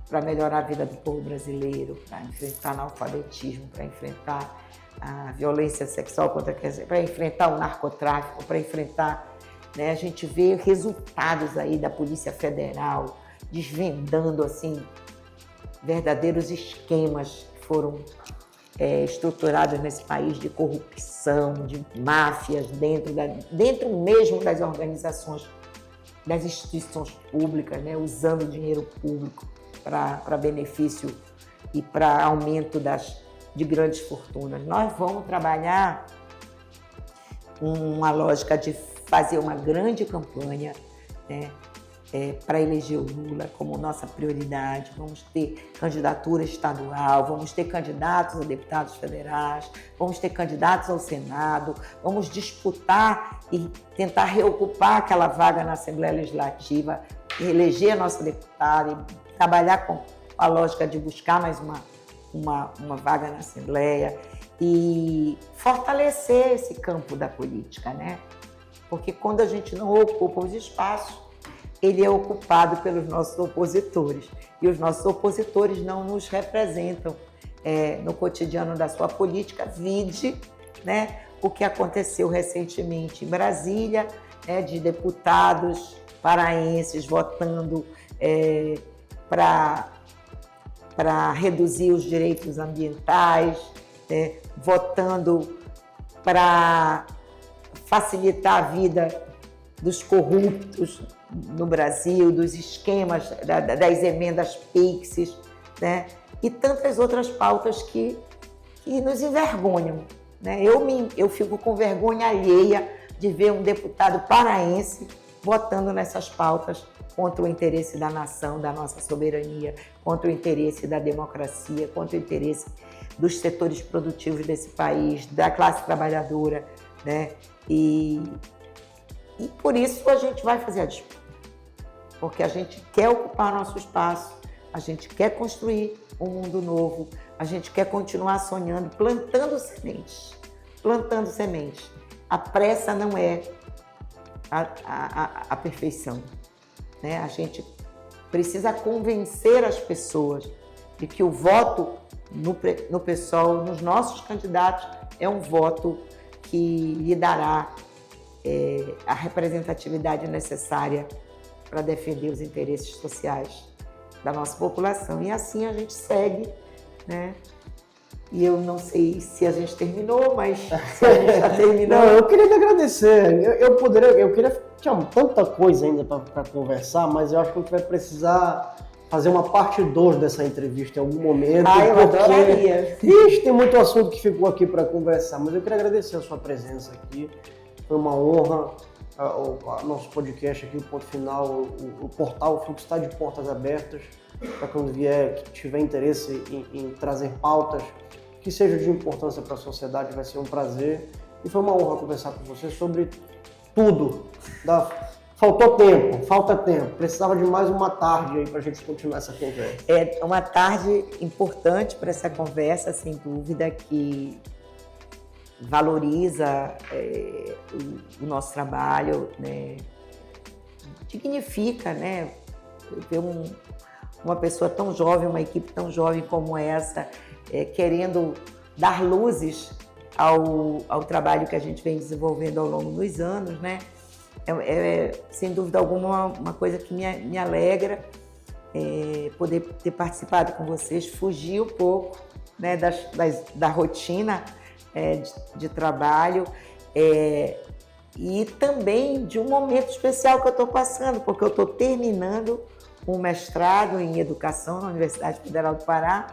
Para melhorar a vida do povo brasileiro, para enfrentar o analfabetismo, para enfrentar a violência sexual para enfrentar o narcotráfico, para enfrentar, né? A gente vê resultados aí da Polícia Federal desvendando assim verdadeiros esquemas que foram estruturados nesse país de corrupção, de máfias dentro mesmo das organizações, das instituições públicas, né? Usando dinheiro público para benefício e para aumento de grandes fortunas. Nós vamos trabalhar uma lógica de fazer uma grande campanha, né, para eleger o Lula como nossa prioridade. Vamos ter candidatura estadual, vamos ter candidatos a deputados federais, vamos ter candidatos ao Senado, vamos disputar e tentar reocupar aquela vaga na Assembleia Legislativa, eleger a nossa deputada e trabalhar com a lógica de buscar mais uma vaga na Assembleia e fortalecer esse campo da política, né? Porque quando a gente não ocupa os espaços, ele é ocupado pelos nossos opositores. E os nossos opositores não nos representam no cotidiano da sua política. Vide, né, o que aconteceu recentemente em Brasília, né, de deputados paraenses votando para reduzir os direitos ambientais, votando para facilitar a vida dos corruptos no Brasil, dos esquemas, das emendas PIX, né? E tantas outras pautas que nos envergonham, né? Eu fico com vergonha alheia de ver um deputado paraense votando nessas pautas contra o interesse da nação, da nossa soberania, contra o interesse da democracia, contra o interesse dos setores produtivos desse país, da classe trabalhadora, né? E por isso a gente vai fazer a disputa, porque a gente quer ocupar nosso espaço, a gente quer construir um mundo novo, a gente quer continuar sonhando, plantando sementes. A pressa não é a perfeição, né? A gente precisa convencer as pessoas de que o voto no PSOL, nos nossos candidatos, é um voto que lhe dará a representatividade necessária para defender os interesses sociais da nossa população. E assim a gente segue, né? E eu não sei se a gente terminou, mas se a gente já terminou... Não, eu queria te agradecer. Tinha tanta coisa ainda para conversar, mas eu acho que a gente vai precisar fazer uma parte 2 dessa entrevista em algum momento. Eu adoraria. Tem muito assunto que ficou aqui para conversar, mas eu queria agradecer a sua presença aqui. Foi uma honra. O nosso podcast aqui, o Ponto Final, o portal, o Fluxo está de portas abertas para quando vier, que tiver interesse em trazer pautas que sejam de importância para a sociedade, vai ser um prazer. E foi uma honra conversar com você sobre tudo. Falta tempo. Precisava de mais uma tarde aí para a gente continuar essa conversa. É uma tarde importante para essa conversa, sem dúvida, que valoriza o nosso trabalho, né? Dignifica, né? Ver uma pessoa tão jovem, uma equipe tão jovem como essa, querendo dar luzes ao trabalho que a gente vem desenvolvendo ao longo dos anos, né? Sem dúvida alguma, uma coisa que me alegra poder ter participado com vocês, fugir um pouco, né, da rotina de trabalho e também de um momento especial que eu estou passando, porque eu estou terminando um mestrado em Educação na Universidade Federal do Pará.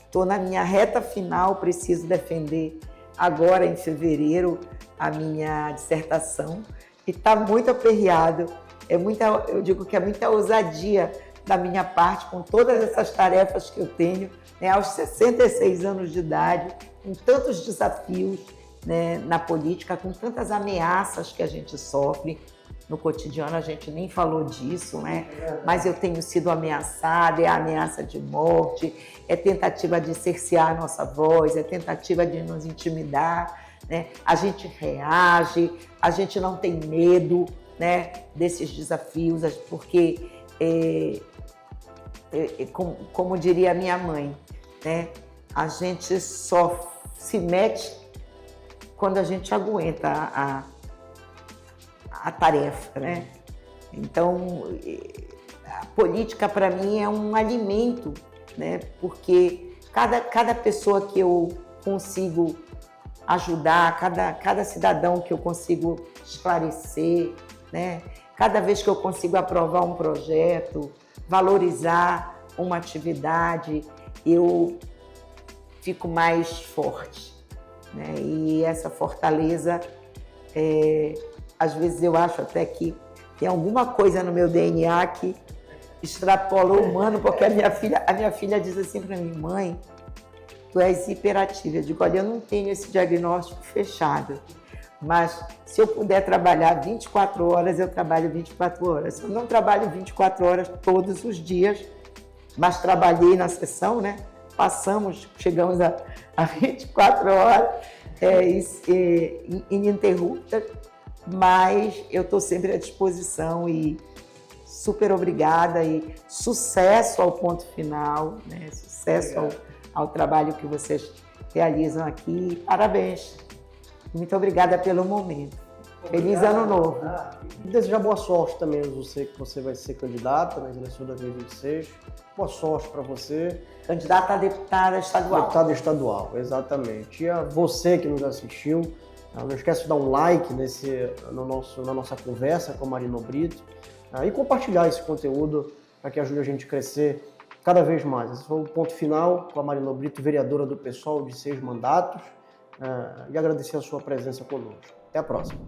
Estou na minha reta final, preciso defender agora em fevereiro a minha dissertação e está muito aperreado. Eu digo que é muita ousadia da minha parte com todas essas tarefas que eu tenho, né, aos 66 anos de idade, com tantos desafios, né, na política, com tantas ameaças que a gente sofre. No cotidiano a gente nem falou disso, né? Mas eu tenho sido ameaçada, é ameaça de morte, é tentativa de cercear a nossa voz, é tentativa de nos intimidar, né? A gente reage, a gente não tem medo, né, desses desafios, porque, como diria a minha mãe, né, a gente só se mete quando a gente aguenta a tarefa, né? Então, a política para mim é um alimento, né? Porque cada pessoa que eu consigo ajudar, cada cidadão que eu consigo esclarecer, né? Cada vez que eu consigo aprovar um projeto, valorizar uma atividade, eu fico mais forte, né? E essa fortaleza, às vezes eu acho até que tem alguma coisa no meu DNA que extrapola o humano, porque a minha filha diz assim para mim: mãe, tu és hiperativa. Eu digo: olha, eu não tenho esse diagnóstico fechado, mas se eu puder trabalhar 24 horas, eu trabalho 24 horas. Eu não trabalho 24 horas todos os dias, mas trabalhei na sessão, né? Chegamos a 24 horas ininterruptas, mas eu estou sempre à disposição e super obrigada e sucesso ao Ponto Final, né? Sucesso ao trabalho que vocês realizam aqui. Parabéns. Muito obrigada pelo momento. Feliz Ano Novo. E desejar boa sorte também. Eu sei que você vai ser candidata nas eleições de 2026. Boa sorte para você. Candidata a deputada estadual. Deputada estadual, exatamente. E a você que nos assistiu, não esquece de dar um like na nossa conversa com a Marina Brito e compartilhar esse conteúdo para que ajude a gente a crescer cada vez mais. Esse foi o Ponto Final com a Marina Brito, vereadora do PSOL de 6 mandatos, e agradecer a sua presença conosco. Até a próxima.